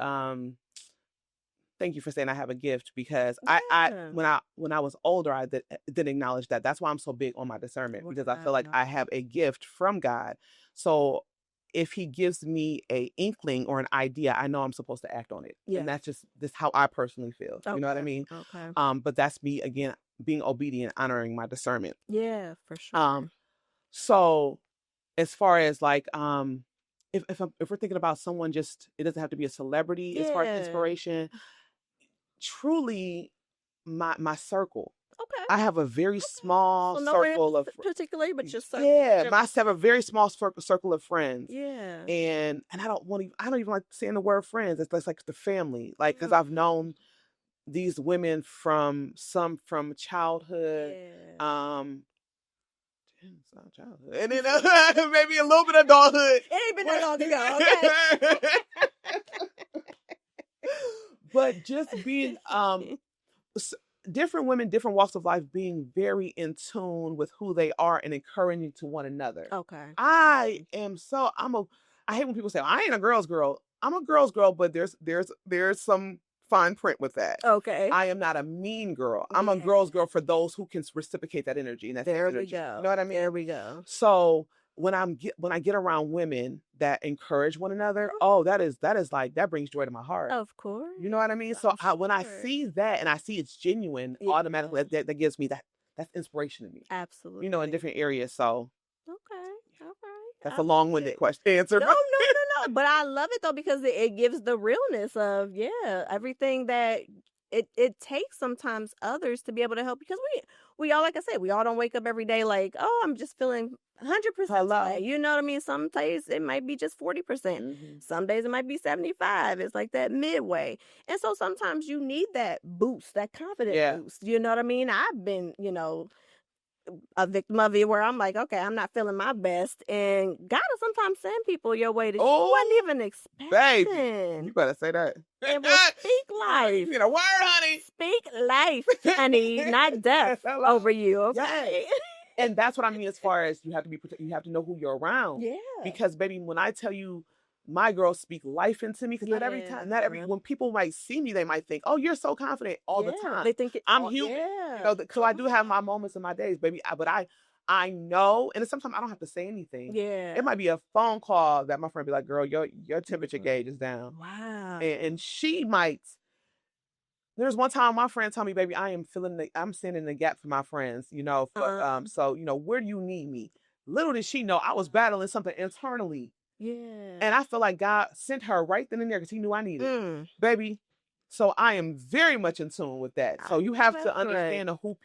[SPEAKER 2] thank you for saying I have a gift, because I when I was older, I didn't acknowledge that. That's why I'm so big on my discernment, because I feel like I have a gift from God. So if he gives me a inkling or an idea, I know I'm supposed to act on it. Yeah. And that's just how I personally feel. Okay. You know what I mean?
[SPEAKER 1] Okay.
[SPEAKER 2] But that's me, again, being obedient, honoring my discernment.
[SPEAKER 1] Yeah, for sure.
[SPEAKER 2] So as far as like, if we're thinking about someone, just, it doesn't have to be a celebrity as far as inspiration. Truly my circle.
[SPEAKER 1] Okay.
[SPEAKER 2] I have a very small circle of
[SPEAKER 1] particularly, but just
[SPEAKER 2] I have a very small circle of friends.
[SPEAKER 1] Yeah.
[SPEAKER 2] And I don't even like saying the word friends. It's like the family. Like, because I've known these women from childhood. Yeah. Childhood. And then maybe a little bit of adulthood.
[SPEAKER 1] It ain't been that long ago, okay?
[SPEAKER 2] But just being different women, different walks of life, being very in tune with who they are and encouraging to one another.
[SPEAKER 1] Okay.
[SPEAKER 2] I hate when people say, I ain't a girl's girl. I'm a girl's girl, but there's some fine print with that.
[SPEAKER 1] Okay.
[SPEAKER 2] I am not a mean girl. I'm a girl's girl for those who can reciprocate that energy. And that's
[SPEAKER 1] there
[SPEAKER 2] energy.
[SPEAKER 1] We go.
[SPEAKER 2] You know what I mean?
[SPEAKER 1] There we go.
[SPEAKER 2] So when I get around women that encourage one another, that is like, that brings joy to my heart.
[SPEAKER 1] Of course.
[SPEAKER 2] You know what I mean? So when I see that and I see it's genuine, automatically that gives me that's inspiration to me.
[SPEAKER 1] Absolutely.
[SPEAKER 2] In different areas. So
[SPEAKER 1] okay, all right.
[SPEAKER 2] That's a long-winded answer.
[SPEAKER 1] No. But I love it though, because it gives the realness of everything that it takes sometimes others to be able to help, because we all, like I said, we all don't wake up every day like, oh, I'm just feeling 100%. You know what I mean? Some days it might be just 40%. Mm-hmm. Some days it might be 75. It's like that midway. And so sometimes you need that boost, that confidence boost. You know what I mean? I've been, a victim of it where I'm like, okay, I'm not feeling my best. And God will sometimes send people your way that you wasn't even expecting.
[SPEAKER 2] Baby, you better say that.
[SPEAKER 1] And will speak life.
[SPEAKER 2] You know, word, honey.
[SPEAKER 1] Speak life, honey, not death over you, okay?
[SPEAKER 2] Yes. And that's what I mean as far as you have to be protected. You have to know who you're around.
[SPEAKER 1] Yeah.
[SPEAKER 2] Because, baby, when I tell you, my girls speak life into me, because when people might see me, they might think, oh, you're so confident all the time.
[SPEAKER 1] They think
[SPEAKER 2] I'm human.
[SPEAKER 1] Yeah.
[SPEAKER 2] You know, so I do have my moments in my days, baby. But I know, and sometimes I don't have to say anything.
[SPEAKER 1] Yeah.
[SPEAKER 2] It might be a phone call that my friend be like, girl, your temperature gauge is down.
[SPEAKER 1] Wow.
[SPEAKER 2] And she might. There's one time my friend told me, baby, I'm standing the gap for my friends, you know. So, you know, where do you need me? Little did she know I was battling something internally.
[SPEAKER 1] Yeah.
[SPEAKER 2] And I feel like God sent her right then and there because he knew I needed it. Baby. So I am very much in tune with that. So you have to understand who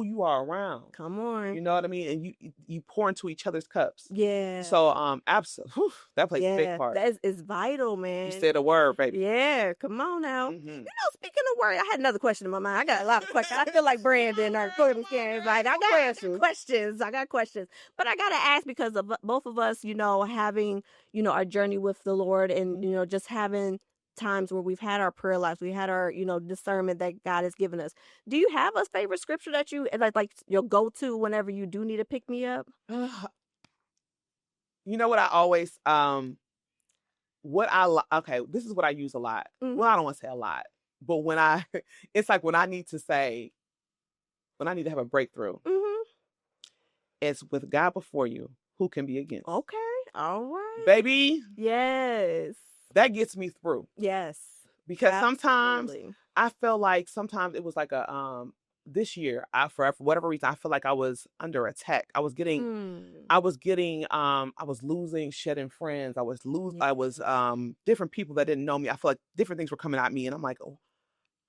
[SPEAKER 2] you are around.
[SPEAKER 1] Come on.
[SPEAKER 2] You know what I mean? And you pour into each other's cups.
[SPEAKER 1] Yeah.
[SPEAKER 2] So absolutely, that plays a big part.
[SPEAKER 1] That is vital, man.
[SPEAKER 2] You said a word, baby.
[SPEAKER 1] Yeah, come on now. You know, speaking of words, I had another question in my mind. I got a lot of questions. I feel like Brandon or Gordon is like, I got questions. But I got to ask because of both of us, you know, having, you know, our journey with the Lord and, you know, just having times where we've had our prayer lives, we had our, you know, discernment that God has given us. Do you have a favorite scripture that you like your go-to whenever you do need to pick me up?
[SPEAKER 2] You know what I always okay, this is what I use a lot. Well, I don't want to say a lot, but it's like when I need to have a breakthrough, it's with God before you, who can be against?
[SPEAKER 1] Okay, all right,
[SPEAKER 2] baby.
[SPEAKER 1] Yes.
[SPEAKER 2] That gets me through.
[SPEAKER 1] Yes.
[SPEAKER 2] Because sometimes I feel like sometimes it was like this year, for whatever reason, I feel like I was under attack. I was losing, shedding friends. I was different people that didn't know me. I feel like different things were coming at me. And I'm like, oh,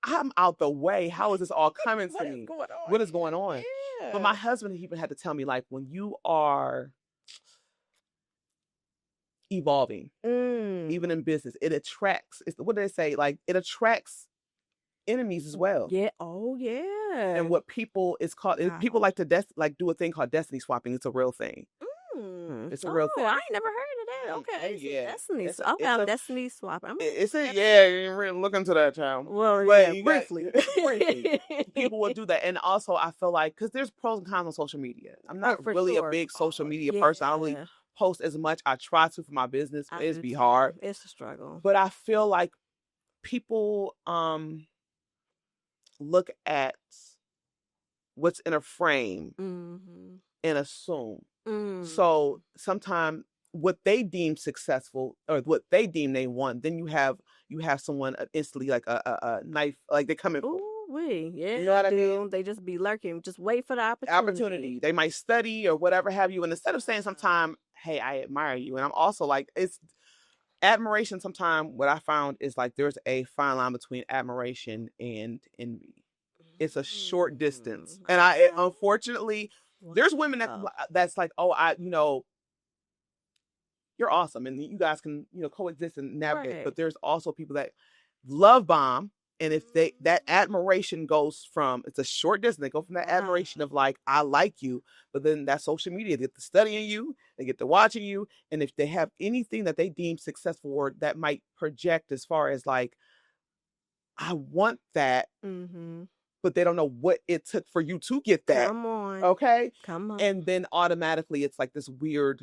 [SPEAKER 2] I'm out the way. How is this all coming to me? What is going on? Yeah. But my husband even had to tell me, like, when you are evolving, even in business, it attracts, what do they say? Like, it attracts enemies as well.
[SPEAKER 1] Yeah. Oh, yeah.
[SPEAKER 2] And what people people like to do a thing called destiny swapping. It's a real thing. It's a real thing.
[SPEAKER 1] I ain't never heard of that. Okay. Yeah. Destiny swapping.
[SPEAKER 2] Look into that, child.
[SPEAKER 1] Well, yeah, briefly.
[SPEAKER 2] People will do that. And also, I feel like, because there's pros and cons on social media. I'm not really a big social media person. I don't really post as much. I try to for my business, but it's be hard.
[SPEAKER 1] It's a struggle.
[SPEAKER 2] But I feel like people look at what's in a frame and assume. So sometimes what they deem successful or what they deem they want, then you have someone instantly like a knife, like they come in.
[SPEAKER 1] Yeah,
[SPEAKER 2] you know what I mean?
[SPEAKER 1] They just be lurking, just wait for the opportunity.
[SPEAKER 2] They might study or whatever have you, and instead of saying sometime, hey, I admire you, and I'm also like, it's admiration. Sometimes what I found is like there's a fine line between admiration and envy. It's a short distance, and unfortunately, there's women that's like, oh, you're awesome, and you guys can coexist and navigate. Right. But there's also people that love bomb. And if that admiration goes from, it's a short distance, they go from that admiration of like, I like you, but then that social media, they get to studying you, they get to watching you. And if they have anything that they deem successful or that might project as far as like, I want that, but they don't know what it took for you to get that.
[SPEAKER 1] Come on.
[SPEAKER 2] Okay?
[SPEAKER 1] Come on.
[SPEAKER 2] And then automatically it's like this weird,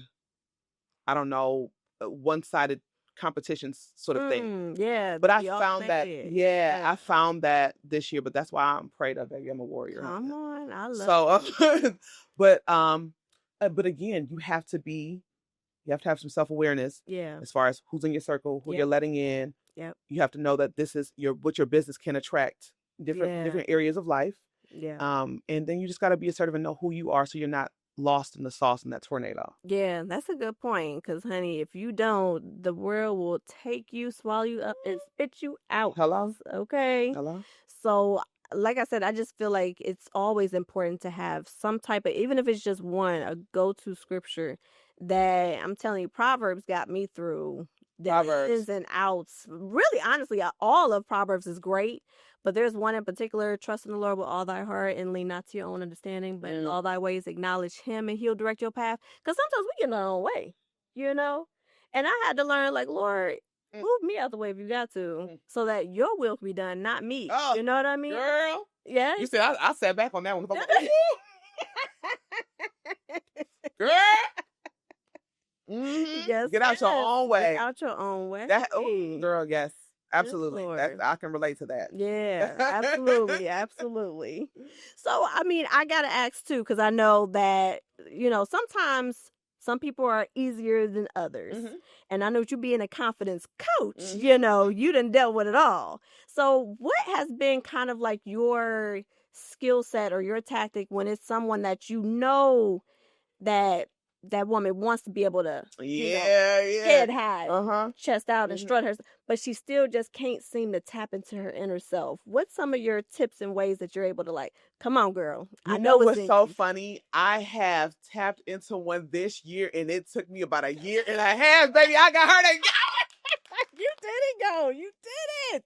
[SPEAKER 2] I don't know, one-sided competition sort of thing.
[SPEAKER 1] Yeah.
[SPEAKER 2] But I found that, I found that this year, but that's why I'm prayed of, baby. I'm a warrior.
[SPEAKER 1] Come on. I love
[SPEAKER 2] it. But again, you have to have some self-awareness.
[SPEAKER 1] Yeah.
[SPEAKER 2] As far as who's in your circle, who you're letting in.
[SPEAKER 1] Yep.
[SPEAKER 2] You have to know that this is what your business can attract different areas of life.
[SPEAKER 1] Yeah.
[SPEAKER 2] And then you just got to be assertive and know who you are so you're not lost in the sauce in that tornado.
[SPEAKER 1] Yeah, that's a good point. Because, honey, if you don't, the world will take you, swallow you up, and spit you out.
[SPEAKER 2] Hello?
[SPEAKER 1] Okay.
[SPEAKER 2] Hello?
[SPEAKER 1] So, like I said, I just feel like it's always important to have some type of, even if it's just one, a go-to scripture that, I'm telling you, Proverbs got me through the ins and outs. Really, honestly, all of Proverbs is great. But there's one in particular, trust in the Lord with all thy heart and lean not to your own understanding, but in all thy ways acknowledge him and he'll direct your path. Because sometimes we get in our own way, you know? And I had to learn, like, Lord, move me out the way if you got to, so that your will be done, not me.
[SPEAKER 2] Oh,
[SPEAKER 1] you know what I mean?
[SPEAKER 2] Girl.
[SPEAKER 1] Yeah.
[SPEAKER 2] You said I sat back on that one. Girl.
[SPEAKER 1] Yes,
[SPEAKER 2] get out your own way.
[SPEAKER 1] Get out your own way.
[SPEAKER 2] Girl, yes. Absolutely. I can relate to that.
[SPEAKER 1] Yeah, absolutely. Absolutely. So, I mean, I got to ask too, because I know that, you know, sometimes some people are easier than others. And I know you being a confidence coach, you know, you done dealt with it all. So what has been kind of like your skill set or your tactic when it's someone that you know that woman wants to be able to, head high, chest out and strut her, but she still just can't seem to tap into her inner self. What's some of your tips and ways that you're able to, like, come on, girl?
[SPEAKER 2] I know what's so funny? I have tapped into one this year, and it took me about a year and a half, baby. I got her to go.
[SPEAKER 1] You didn't go. You did it.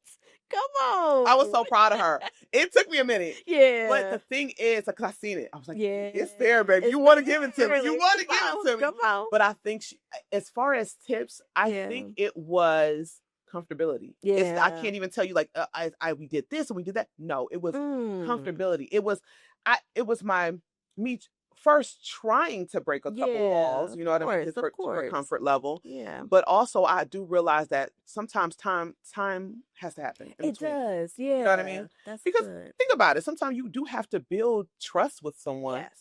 [SPEAKER 1] Come on.
[SPEAKER 2] I was so proud of her. It took me a minute.
[SPEAKER 1] Yeah.
[SPEAKER 2] But the thing is, because I seen it, I was like, it's fair, baby. You want to give it to me. You want to give it to me.
[SPEAKER 1] Come on.
[SPEAKER 2] But I think as far as tips, I think it was comfortability. Yeah. I can't even tell you, like, we did this and we did that. No, it was comfortability. It was me first trying to break a couple walls, you know what I mean, for comfort level. Yeah. But also I do realize that sometimes time has to happen.
[SPEAKER 1] It does, yeah.
[SPEAKER 2] You know what I mean? Because think about it. Sometimes you do have to build trust with someone. Yes.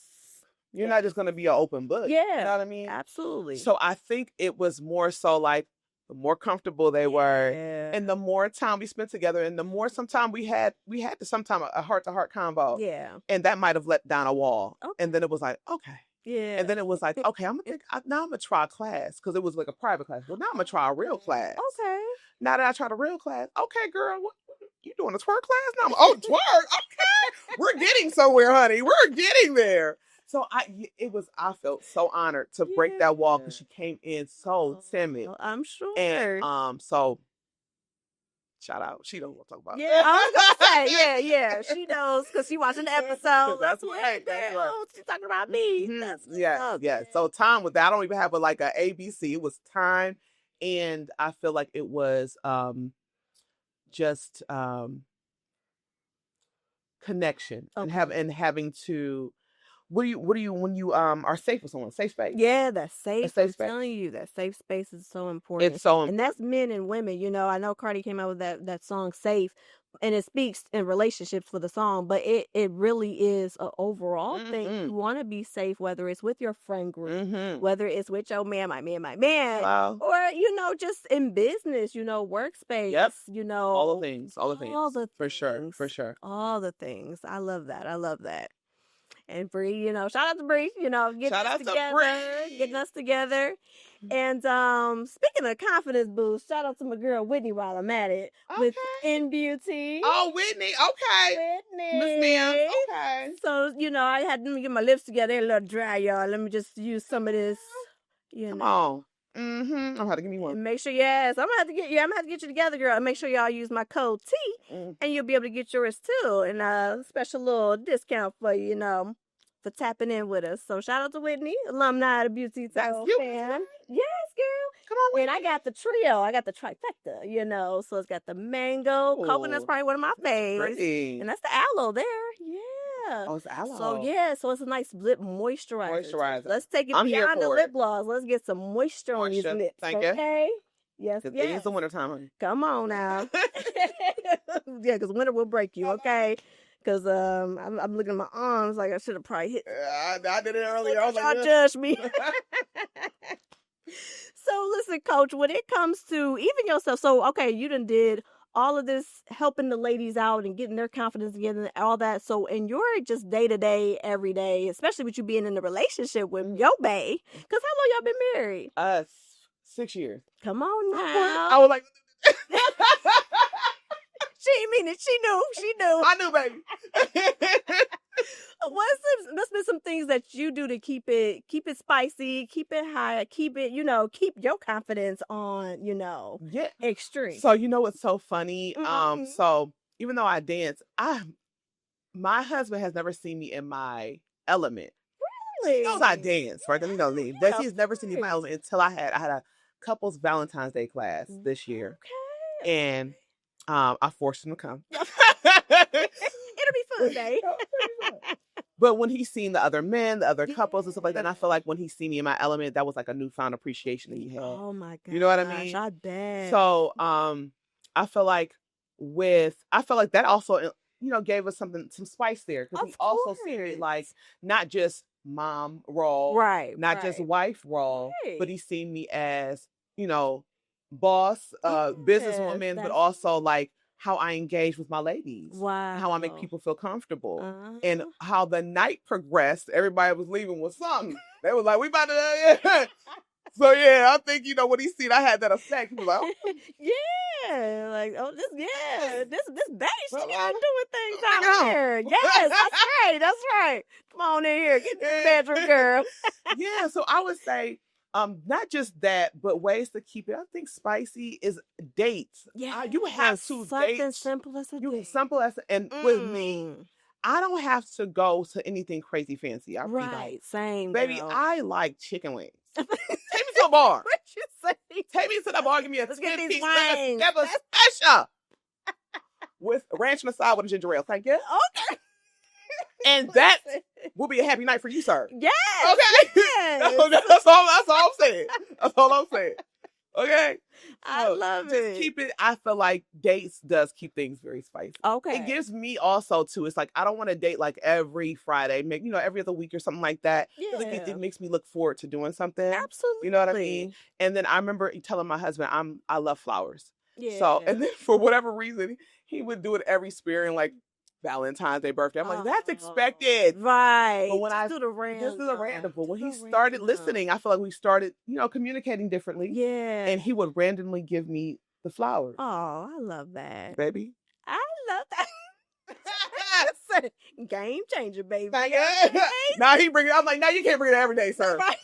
[SPEAKER 2] You're not just going to be an open book. Yeah. You know what I mean?
[SPEAKER 1] Absolutely.
[SPEAKER 2] So I think it was more so like the more comfortable they were and the more time we spent together and the more sometimes we had to sometime a heart-to-heart convo. Yeah. And that might have let down a wall. Okay. And then it was like, okay. Yeah. And then it was like, okay, now I'm going to try a class because it was like a private class. Well, now I'm going to try a real class. Okay. Now that I tried a real class, okay, girl, what you doing a twerk class? Now twerk. Okay. We're getting somewhere, honey. We're getting there. So I felt so honored to break that wall because she came in so timid.
[SPEAKER 1] I'm sure.
[SPEAKER 2] And so shout out. She knows what I'm talking about.
[SPEAKER 1] Yeah, I was gonna say, yeah. She knows because she watching the episode.
[SPEAKER 2] That's right.
[SPEAKER 1] She's talking about me.
[SPEAKER 2] Yeah. So time with that, I don't even have like a ABC. It was time, and I feel like it was just connection and having to. What do you when you are safe with someone? Safe space.
[SPEAKER 1] Yeah, that's safe. I'm telling you, that safe space is so important.
[SPEAKER 2] It's so important.
[SPEAKER 1] And that's men and women. You know, I know Cardi came out with that song "Safe," and it speaks in relationships for the song, but it really is an overall thing. You want to be safe, whether it's with your friend group, whether it's with your man, my man, or you know, just in business, you know, workspace. Yep. You know,
[SPEAKER 2] all the things. For sure.
[SPEAKER 1] All the things. I love that. And Bree, you know, shout out to Bree, you know, getting us together. And speaking of confidence boost, shout out to my girl Whitney while I'm at it with Beaut Tea.
[SPEAKER 2] Oh, Whitney, okay. Miss Ma'am, okay.
[SPEAKER 1] So, you know, I had to get my lips together. They're a little dry, y'all. Let me just use some of this.
[SPEAKER 2] Come on. I'm gonna have to give me one.
[SPEAKER 1] And make sure, I'm gonna have to get you together, girl. And make sure y'all use my code T, and you'll be able to get yours too, and a special little discount for you know, for tapping in with us. So shout out to Whitney, alumni of the Beaut Tea Told fan. Yes, girl. Come on, Whitney. And I got the trio. I got the trifecta. You know, so it's got the mango, coconut's probably one of my favorites, and that's the aloe there. Yeah.
[SPEAKER 2] Oh, it's aloe.
[SPEAKER 1] So it's a nice lip moisturizer. Let's take it beyond the lip gloss. Let's get some moisture on these lips.
[SPEAKER 2] Thank you.
[SPEAKER 1] Okay. Yes.
[SPEAKER 2] It is the winter time, honey.
[SPEAKER 1] Come on now. Yeah, because winter will break you. Okay. Because I'm looking at my arms like I should have probably hit.
[SPEAKER 2] I did it earlier.
[SPEAKER 1] Y'all judge me. So listen, Coach, when it comes to even yourself, so okay, you done did all of this helping the ladies out and getting their confidence together and all that. So in your just day-to-day, every day, especially with you being in a relationship with your bae, because how long y'all been married?
[SPEAKER 2] 6 years.
[SPEAKER 1] Come on now.
[SPEAKER 2] I was like...
[SPEAKER 1] She didn't mean it. She knew.
[SPEAKER 2] I knew, baby.
[SPEAKER 1] Must be some things that you do to keep it spicy, keep it high, keep it, you know, keep your confidence on, you know, extreme.
[SPEAKER 2] So you know what's so funny? So even though I dance, my husband has never seen me in my element.
[SPEAKER 1] Really?
[SPEAKER 2] He knows I dance, right? He knows me, but
[SPEAKER 1] Yeah,
[SPEAKER 2] he's never seen me in my element until I had a couple's Valentine's Day class this year,
[SPEAKER 1] Okay.
[SPEAKER 2] and I forced him to come.
[SPEAKER 1] It'll be fun, babe.
[SPEAKER 2] But when he's seen the other men, the other couples and stuff like that, and I feel like when he's seen me in my element, that was like a newfound appreciation that he had.
[SPEAKER 1] Oh my god.
[SPEAKER 2] You know what I mean?
[SPEAKER 1] I bet.
[SPEAKER 2] So I feel like that also gave us some spice there, because he also seen me like not just mom role,
[SPEAKER 1] right,
[SPEAKER 2] not just wife role, but he's seen me as boss, businesswoman, but also like how I engage with my ladies.
[SPEAKER 1] Wow.
[SPEAKER 2] How I make people feel comfortable. And how the night progressed, everybody was leaving with something. They was like, we about to So yeah, I think when he seen I had that effect, he was like, oh.
[SPEAKER 1] Yeah, like this babe, she doing things out here. Yes, that's right. Come on in here, get this bedroom, girl.
[SPEAKER 2] Yeah, so I would say, not just that, but ways to keep it. I think spicy is dates.
[SPEAKER 1] Yeah,
[SPEAKER 2] you have to
[SPEAKER 1] something
[SPEAKER 2] date.
[SPEAKER 1] simple as a date.
[SPEAKER 2] And with me, I don't have to go to anything crazy fancy. I
[SPEAKER 1] right,
[SPEAKER 2] like,
[SPEAKER 1] same,
[SPEAKER 2] baby.
[SPEAKER 1] girl.
[SPEAKER 2] I like chicken wings. Take me to a bar.
[SPEAKER 1] What you say?
[SPEAKER 2] Take me to the bar. Give me a 10-piece
[SPEAKER 1] wings.
[SPEAKER 2] special with ranch on the side with a ginger ale. Thank you.
[SPEAKER 1] Okay.
[SPEAKER 2] And that will be a happy night for you, sir.
[SPEAKER 1] Yes.
[SPEAKER 2] Okay.
[SPEAKER 1] Yes.
[SPEAKER 2] That's all I'm saying. That's all I'm saying. Okay.
[SPEAKER 1] I love it.
[SPEAKER 2] Just keep it. I feel like dates does keep things very spicy.
[SPEAKER 1] Okay.
[SPEAKER 2] It gives me also too. It's like I don't want to date like every Friday, maybe every other week or something like that.
[SPEAKER 1] Yeah.
[SPEAKER 2] It makes me look forward to doing something.
[SPEAKER 1] Absolutely.
[SPEAKER 2] You know what I mean? And then I remember telling my husband I love flowers.
[SPEAKER 1] Yeah.
[SPEAKER 2] So and then for whatever reason he would do it every spring, like Valentine's Day, birthday. I'm like, that's expected.
[SPEAKER 1] Right.
[SPEAKER 2] But when
[SPEAKER 1] just do the random.
[SPEAKER 2] But when he started listening, I feel like we started, communicating differently.
[SPEAKER 1] Yeah.
[SPEAKER 2] And he would randomly give me the flowers.
[SPEAKER 1] Oh, I love that.
[SPEAKER 2] Baby.
[SPEAKER 1] I love that. Game changer, baby.
[SPEAKER 2] Now he bring it. I'm like, now you can't bring it every day, sir.
[SPEAKER 1] Right.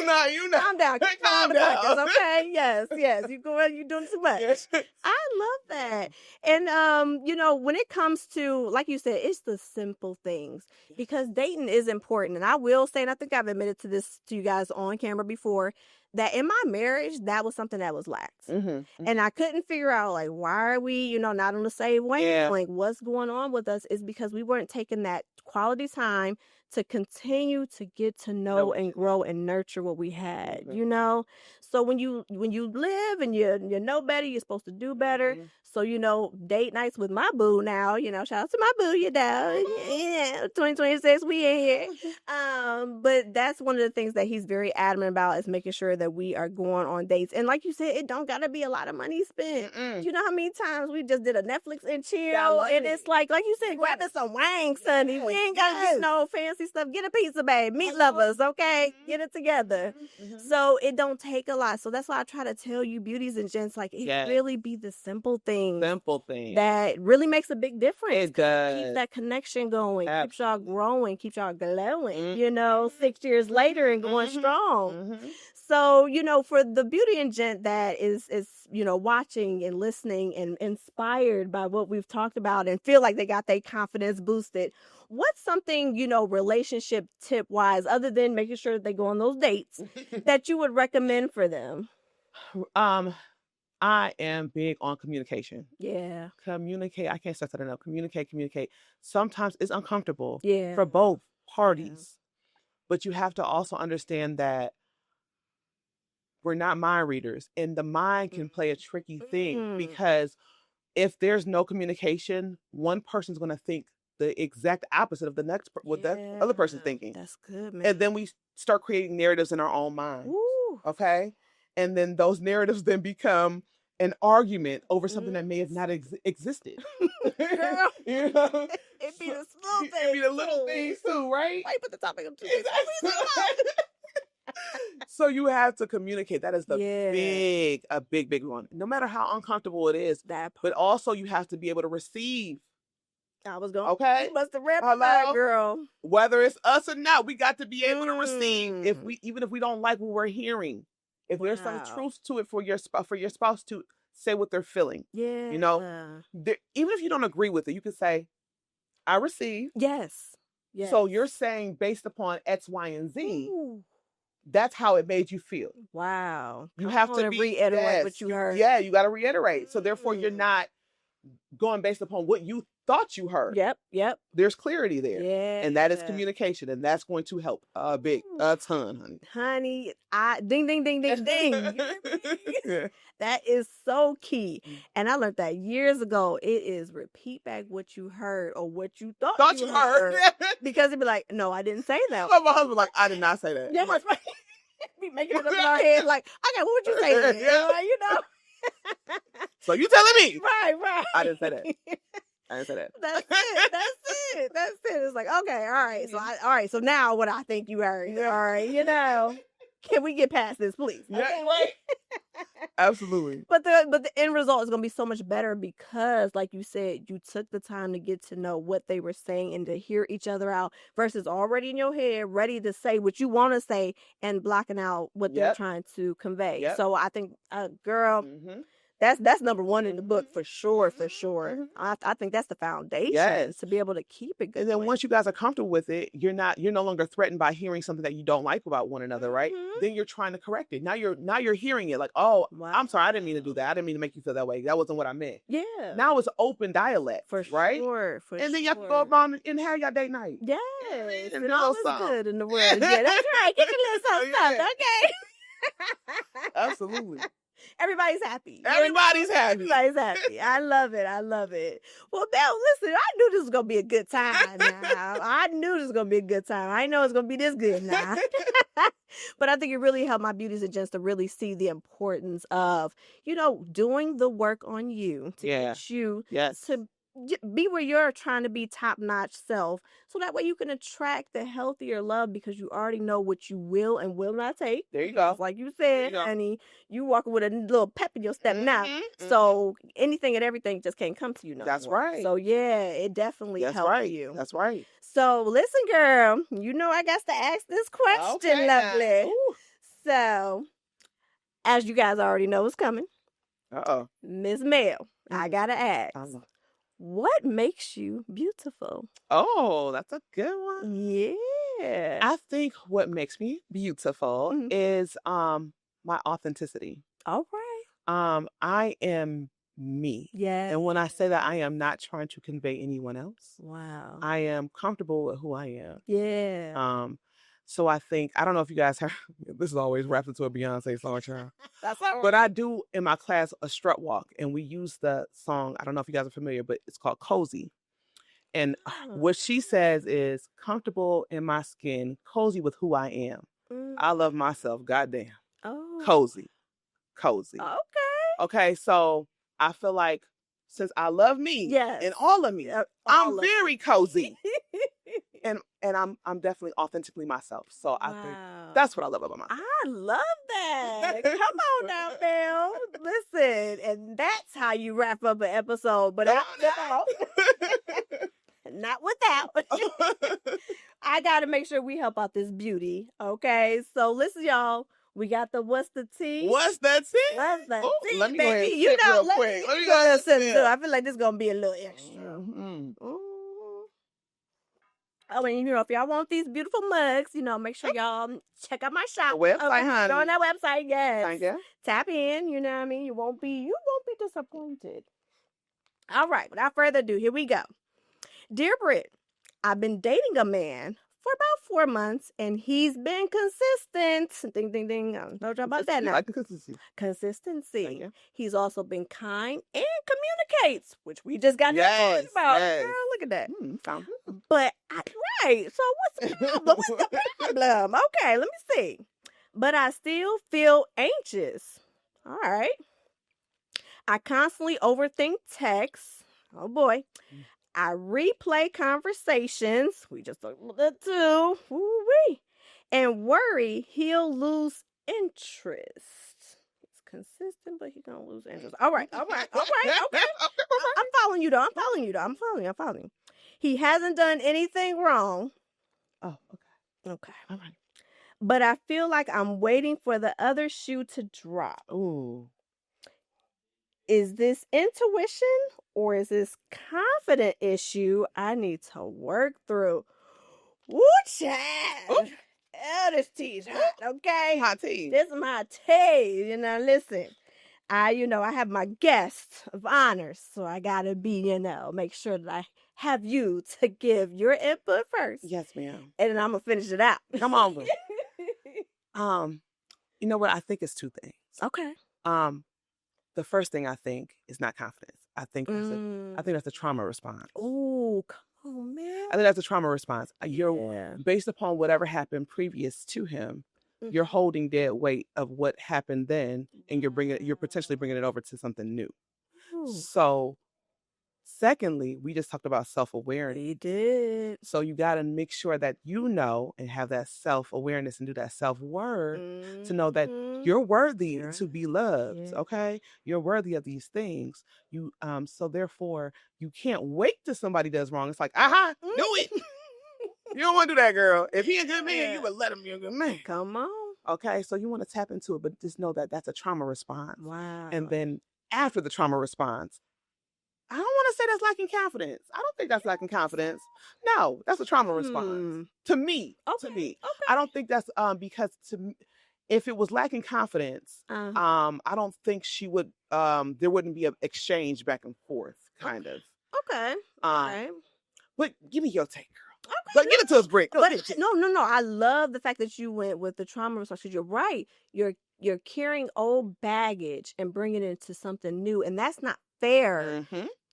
[SPEAKER 2] No, you know.
[SPEAKER 1] Calm down.
[SPEAKER 2] Calm down.
[SPEAKER 1] Okay. Yes. You're doing too much.
[SPEAKER 2] Yes.
[SPEAKER 1] I love that. And when it comes to, like you said, it's the simple things, because dating is important. And I will say, and I think I've admitted to this to you guys on camera before, that in my marriage, that was something that was lacked.
[SPEAKER 2] Mm-hmm.
[SPEAKER 1] And I couldn't figure out, like, why are we, not on the same wavelength?
[SPEAKER 2] Yeah.
[SPEAKER 1] Like, what's going on with us is because we weren't taking that quality time to continue to get to know and grow and nurture what we had, So when you live and you know better, you're supposed to do better.
[SPEAKER 2] Mm-hmm.
[SPEAKER 1] So, date nights with my boo now, shout out to my boo, 2026, we in here. But that's one of the things that he's very adamant about, is making sure that we are going on dates. And like you said, it don't gotta be a lot of money spent. You know how many times we just did a Netflix and chill, and it's like you said, grabbing some wings, sonny. We ain't gotta do no fancy stuff. Get a pizza, babe. Meat lovers, okay? Get it together. So it don't take a lot. So that's why I try to tell you, beauties and gents, like, it really be the simple things. That really makes a big difference.
[SPEAKER 2] It does.
[SPEAKER 1] Keep that connection going. Keeps y'all growing. Keeps y'all glowing. 6 years later and going strong. So, for the beauty and gent that is watching and listening and inspired by what we've talked about and feel like they got their confidence boosted, what's something, relationship tip wise, other than making sure that they go on those dates, that you would recommend for them?
[SPEAKER 2] I am big on communication.
[SPEAKER 1] Yeah.
[SPEAKER 2] Communicate. I can't stress that enough. Communicate. Sometimes it's uncomfortable
[SPEAKER 1] for
[SPEAKER 2] both parties. But you have to also understand that we're not mind readers, and the mind can play a tricky thing, because if there's no communication, one person's going to think the exact opposite of the next what that other person's thinking.
[SPEAKER 1] That's good, man.
[SPEAKER 2] And then we start creating narratives in our own mind.
[SPEAKER 1] Ooh.
[SPEAKER 2] Okay? And then those narratives then become an argument over something that may have not existed.
[SPEAKER 1] Girl, it be the small things.
[SPEAKER 2] It be the little things too, right?
[SPEAKER 1] Why you put the topic up too?
[SPEAKER 2] So you have to communicate. That is the big one. No matter how uncomfortable it is. But also you have to be able to receive.
[SPEAKER 1] I was going.
[SPEAKER 2] Okay.
[SPEAKER 1] You must have read that, girl.
[SPEAKER 2] Whether it's us or not, we got to be able to receive. Even if we don't like what we're hearing. If there's some truth to it for your spouse to say what they're feeling.
[SPEAKER 1] Yeah.
[SPEAKER 2] You know, even if you don't agree with it, you can say, I receive.
[SPEAKER 1] Yes. Yes.
[SPEAKER 2] So you're saying based upon X, Y, and Z,
[SPEAKER 1] Ooh.
[SPEAKER 2] that's how it made you feel.
[SPEAKER 1] Wow.
[SPEAKER 2] You have to
[SPEAKER 1] reiterate what you heard.
[SPEAKER 2] Yeah, you got to reiterate. So therefore, you're not going based upon what you thought you heard.
[SPEAKER 1] Yep.
[SPEAKER 2] There's clarity there.
[SPEAKER 1] Yeah.
[SPEAKER 2] And that is communication. And that's going to help a ton, honey.
[SPEAKER 1] Ding, ding, ding, ding, ding.
[SPEAKER 2] Yeah.
[SPEAKER 1] That is so key. And I learned that years ago. It is repeat back what you heard or what you thought you heard. Because it'd be like, no, I didn't say that.
[SPEAKER 2] My husband like, I did not say that.
[SPEAKER 1] Yeah, right. Be making it up in our head like, okay, what would you say then? You know?
[SPEAKER 2] So you telling me?
[SPEAKER 1] Right.
[SPEAKER 2] I didn't say that. I didn't say that.
[SPEAKER 1] That's it. It's like, okay, all right. So now what I think you heard. All right, you know. Can we get past this, please?
[SPEAKER 2] Yeah, right. Absolutely.
[SPEAKER 1] But the end result is going to be so much better because, like you said, you took the time to get to know what they were saying and to hear each other out versus already in your head, ready to say what you want to say and blocking out what they're trying to convey. Yep. So I think, girl, that's number one in the book for sure. I think that's the foundation to be able to keep it good.
[SPEAKER 2] And then once you guys are comfortable with it, you're no longer threatened by hearing something that you don't like about one another, right? Then you're trying to correct it. Now you're hearing it like, oh, wow. I'm sorry, I didn't mean to do that. I didn't mean to make you feel that way. That wasn't what I meant. Yeah. Now it's open dialect, right?
[SPEAKER 1] Sure.
[SPEAKER 2] And then you have to go around and have your date night.
[SPEAKER 1] Yes. And all is good in the world. Yeah, that's right. Get your little something, okay?
[SPEAKER 2] Absolutely.
[SPEAKER 1] Everybody's happy.
[SPEAKER 2] Everybody's happy.
[SPEAKER 1] I love it. Well, Belle, listen, I knew this was going to be a good time now. I know it's going to be this good now. But I think it really helped my beauties and gents to really see the importance of, doing the work on you to get you to be where you're trying to be top-notch self, so that way you can attract the healthier love because you already know what you will and will not take.
[SPEAKER 2] There you go.
[SPEAKER 1] Like you said, honey, you walking with a little pep in your step now. So anything and everything just can't come to you no
[SPEAKER 2] That's
[SPEAKER 1] more.
[SPEAKER 2] right.
[SPEAKER 1] So yeah, it definitely helped you.
[SPEAKER 2] That's right.
[SPEAKER 1] So listen, girl, I got to ask this question, lovely. Ooh. So, as you guys already know is coming. Miss Mel, I gotta ask. What makes you beautiful?
[SPEAKER 2] Oh, that's a good one.
[SPEAKER 1] Yeah.
[SPEAKER 2] I think what makes me beautiful is my authenticity.
[SPEAKER 1] All right.
[SPEAKER 2] I am me.
[SPEAKER 1] Yeah.
[SPEAKER 2] And when I say that, I am not trying to convey anyone else.
[SPEAKER 1] Wow.
[SPEAKER 2] I am comfortable with who I am.
[SPEAKER 1] Yeah.
[SPEAKER 2] So I think, I don't know if you guys heard, this is always wrapped into a Beyonce song, child.
[SPEAKER 1] That's all right.
[SPEAKER 2] But I do, in my class, a strut walk, and we use the song, I don't know if you guys are familiar, but it's called Cozy. And what she says is, comfortable in my skin, cozy with who I am. I love myself, goddamn.
[SPEAKER 1] Oh.
[SPEAKER 2] Cozy.
[SPEAKER 1] Okay,
[SPEAKER 2] so I feel like, since I love me and all of me, I'm very cozy. And I'm definitely authentically myself. So I think that's what I love about myself.
[SPEAKER 1] I love that. Come on now, Mel. Listen, and that's how you wrap up an episode. But not without. I got to make sure we help out this beauty. Okay, so listen, y'all. We got the what's the tea?
[SPEAKER 2] What's that tea?
[SPEAKER 1] What's that tea,
[SPEAKER 2] let me
[SPEAKER 1] baby?
[SPEAKER 2] go ahead and sip real quick. Let me go ahead and sip.
[SPEAKER 1] I feel like this is gonna be a little extra. Oh, and if y'all want these beautiful mugs, make sure y'all check out my shop.
[SPEAKER 2] The website, honey.
[SPEAKER 1] Go on that website, yes.
[SPEAKER 2] Thank you.
[SPEAKER 1] Tap in, you know what I mean? You won't be disappointed. All right, without further ado, here we go. Dear Britt, I've been dating a man for about 4 months, and he's been consistent. Ding, ding, ding. I don't know about that now.
[SPEAKER 2] I like consistency.
[SPEAKER 1] Consistency. He's also been kind and communicates, which we just got to talk about.
[SPEAKER 2] Yes.
[SPEAKER 1] Girl, look at that.
[SPEAKER 2] Found him.
[SPEAKER 1] But, so what's the problem? What's the problem? Okay, let me see. But I still feel anxious. All right. I constantly overthink texts. Oh, boy. I replay conversations. We just talked about that too. Woo-wee. And worry he'll lose interest. He's consistent, but he's going to lose interest. All right. Okay. I'm following you, though. I'm following you. He hasn't done anything wrong.
[SPEAKER 2] Oh, okay.
[SPEAKER 1] Okay.
[SPEAKER 2] All right.
[SPEAKER 1] But I feel like I'm waiting for the other shoe to drop.
[SPEAKER 2] Ooh.
[SPEAKER 1] is this intuition or is this confident issue I need to work through? Woo, child. Oh, this tea's hot, okay?
[SPEAKER 2] Hot tea.
[SPEAKER 1] This is my tea. Listen. I have my guest of honors, so I gotta be, make sure that I have you to give your input first.
[SPEAKER 2] Yes, ma'am.
[SPEAKER 1] And then I'm gonna finish it out.
[SPEAKER 2] Come on, boo. You know what? I think it's two things.
[SPEAKER 1] Okay.
[SPEAKER 2] The first thing I think is not confidence. I think that's a trauma response.
[SPEAKER 1] Oh, come on, man.
[SPEAKER 2] I think that's a trauma response. You're based upon whatever happened previous to him. You're holding dead weight of what happened then, and you're potentially bringing it over to something new. Ooh. So, secondly, we just talked about self-awareness.
[SPEAKER 1] We did.
[SPEAKER 2] So you got to make sure that and have that self-awareness and do that self-worth to know that you're worthy to be loved. Okay, you're worthy of these things. So therefore, you can't wait till somebody does wrong. It's like, do it. You don't want to do that, girl. If he a good man, you would let him be a good man.
[SPEAKER 1] Come on.
[SPEAKER 2] Okay, so you want to tap into it, but just know that that's a trauma response.
[SPEAKER 1] Wow.
[SPEAKER 2] And then after the trauma response, I don't want to say that's lacking confidence. I don't think that's lacking confidence. No, that's a trauma response. To me.
[SPEAKER 1] Okay.
[SPEAKER 2] To me.
[SPEAKER 1] Okay.
[SPEAKER 2] I don't think that's because if it was lacking confidence, I don't think she would there wouldn't be an exchange back and forth, kind of.
[SPEAKER 1] Okay. Okay.
[SPEAKER 2] But give me your take, girl.
[SPEAKER 1] Okay,
[SPEAKER 2] but give it to us, Brick.
[SPEAKER 1] No. I love the fact that you went with the trauma response. You're right. You're carrying old baggage and bringing it into something new, and that's not fair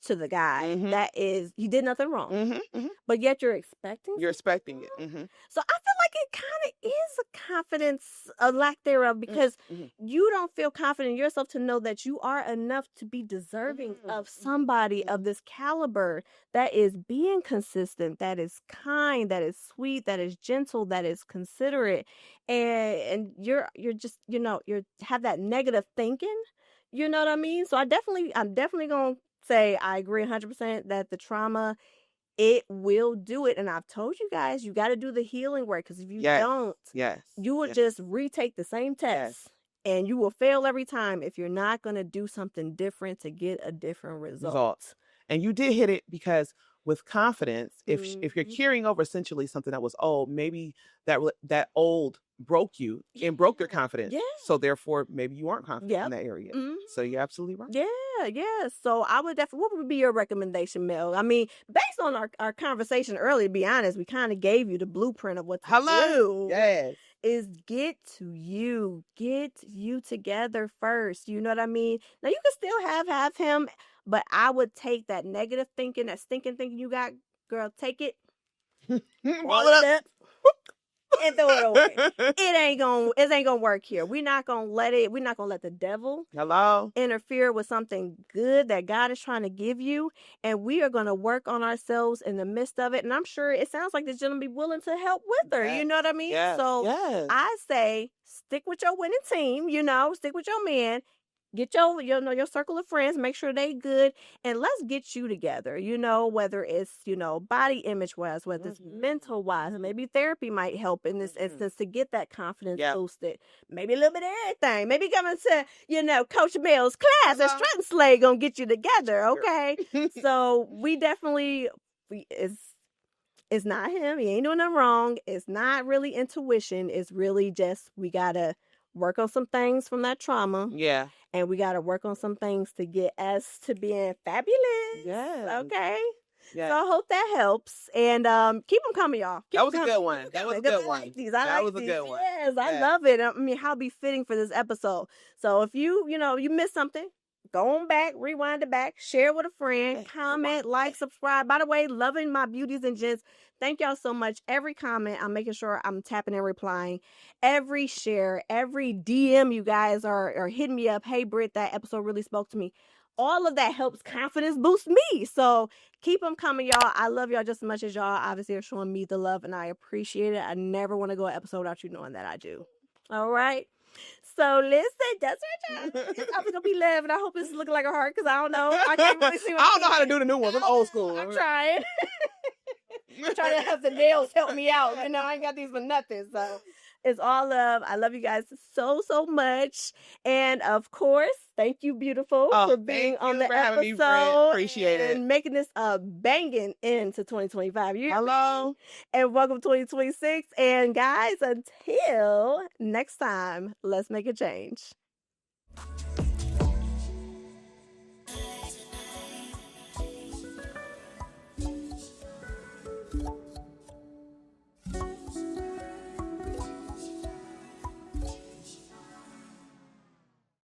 [SPEAKER 1] to the guy. That is, he did nothing wrong, but yet you're expecting.
[SPEAKER 2] You're expecting it.
[SPEAKER 1] So I feel like it kind of is a confidence, a lack thereof, because you don't feel confident in yourself to know that you are enough to be deserving of somebody of this caliber that is being consistent, that is kind, that is sweet, that is gentle, that is considerate, and you're just you have that negative thinking. You know what I mean? So I'm definitely gonna say I agree 100% that the trauma, it will do it. And I've told you guys, you got to do the healing work, because if you don't, you will just retake the same test and you will fail every time if you're not going to do something different to get a different result.
[SPEAKER 2] And you did hit it, because with confidence, if you're carrying over essentially something that was old, maybe that old broke you and broke your confidence. Yeah. So therefore, maybe you aren't confident in that area. So you're absolutely right.
[SPEAKER 1] Yeah. So I would definitely, what would be your recommendation, Mel? I mean, based on our conversation earlier, to be honest, we kind of gave you the blueprint of what to do.
[SPEAKER 2] Yes.
[SPEAKER 1] Is get you together first. You know what I mean? Now you can still have him, but I would take that negative thinking, that stinking thinking you got, girl, take it, roll it up, and throw it away. It ain't gonna work here. We're not gonna let the devil interfere with something good that God is trying to give you, and we are gonna work on ourselves in the midst of it. And I'm sure it sounds like this gentleman be willing to help with her. You know what I mean? So I say stick with your winning team, stick with your man. Get your circle of friends, make sure they good, and let's get you together, whether it's, body image wise, whether it's mental wise, and maybe therapy might help in this instance to get that confidence boosted. Maybe a little bit of everything. Maybe coming to, Coach Mel's class at Strut and Slay gonna get you together, okay? So we definitely, it's not him. He ain't doing nothing wrong. It's not really intuition. It's really just, we gotta work on some things from that trauma.
[SPEAKER 2] Yeah.
[SPEAKER 1] And we got to work on some things to get us to being fabulous.
[SPEAKER 2] Yeah.
[SPEAKER 1] Okay.
[SPEAKER 2] Yeah.
[SPEAKER 1] So I hope that helps. And keep them coming, y'all.
[SPEAKER 2] That was a good one. That was a good one.
[SPEAKER 1] I like these. Yes, I love it. I mean, how befitting for this episode. So if you missed something, go on back, rewind it back, share with a friend, comment, like, subscribe. By the way, loving my beauties and gents. Thank y'all so much. Every comment, I'm making sure I'm tapping and replying. Every share, every DM, you guys are hitting me up. Hey, Britt, that episode really spoke to me. All of that helps confidence boost me. So keep them coming, y'all. I love y'all just as much as y'all obviously are showing me the love, and I appreciate it. I never want to go an episode without you knowing that I do. All right. So listen, that's right, y'all. It's probably gonna be love, and I hope it's looking like a heart, because I don't know. I can't really see.
[SPEAKER 2] I don't know how to do the new ones. I'm old school.
[SPEAKER 1] I'm trying. I'm trying to have the nails help me out. I ain't got these for nothing. So, It's all love. I love you guys so, so much. And of course, thank you, beautiful, for being on the
[SPEAKER 2] having me,
[SPEAKER 1] episode.
[SPEAKER 2] Appreciate it.
[SPEAKER 1] And making this a banging into 2025.
[SPEAKER 2] Hello.
[SPEAKER 1] And welcome 2026. And guys, until next time, let's make a change.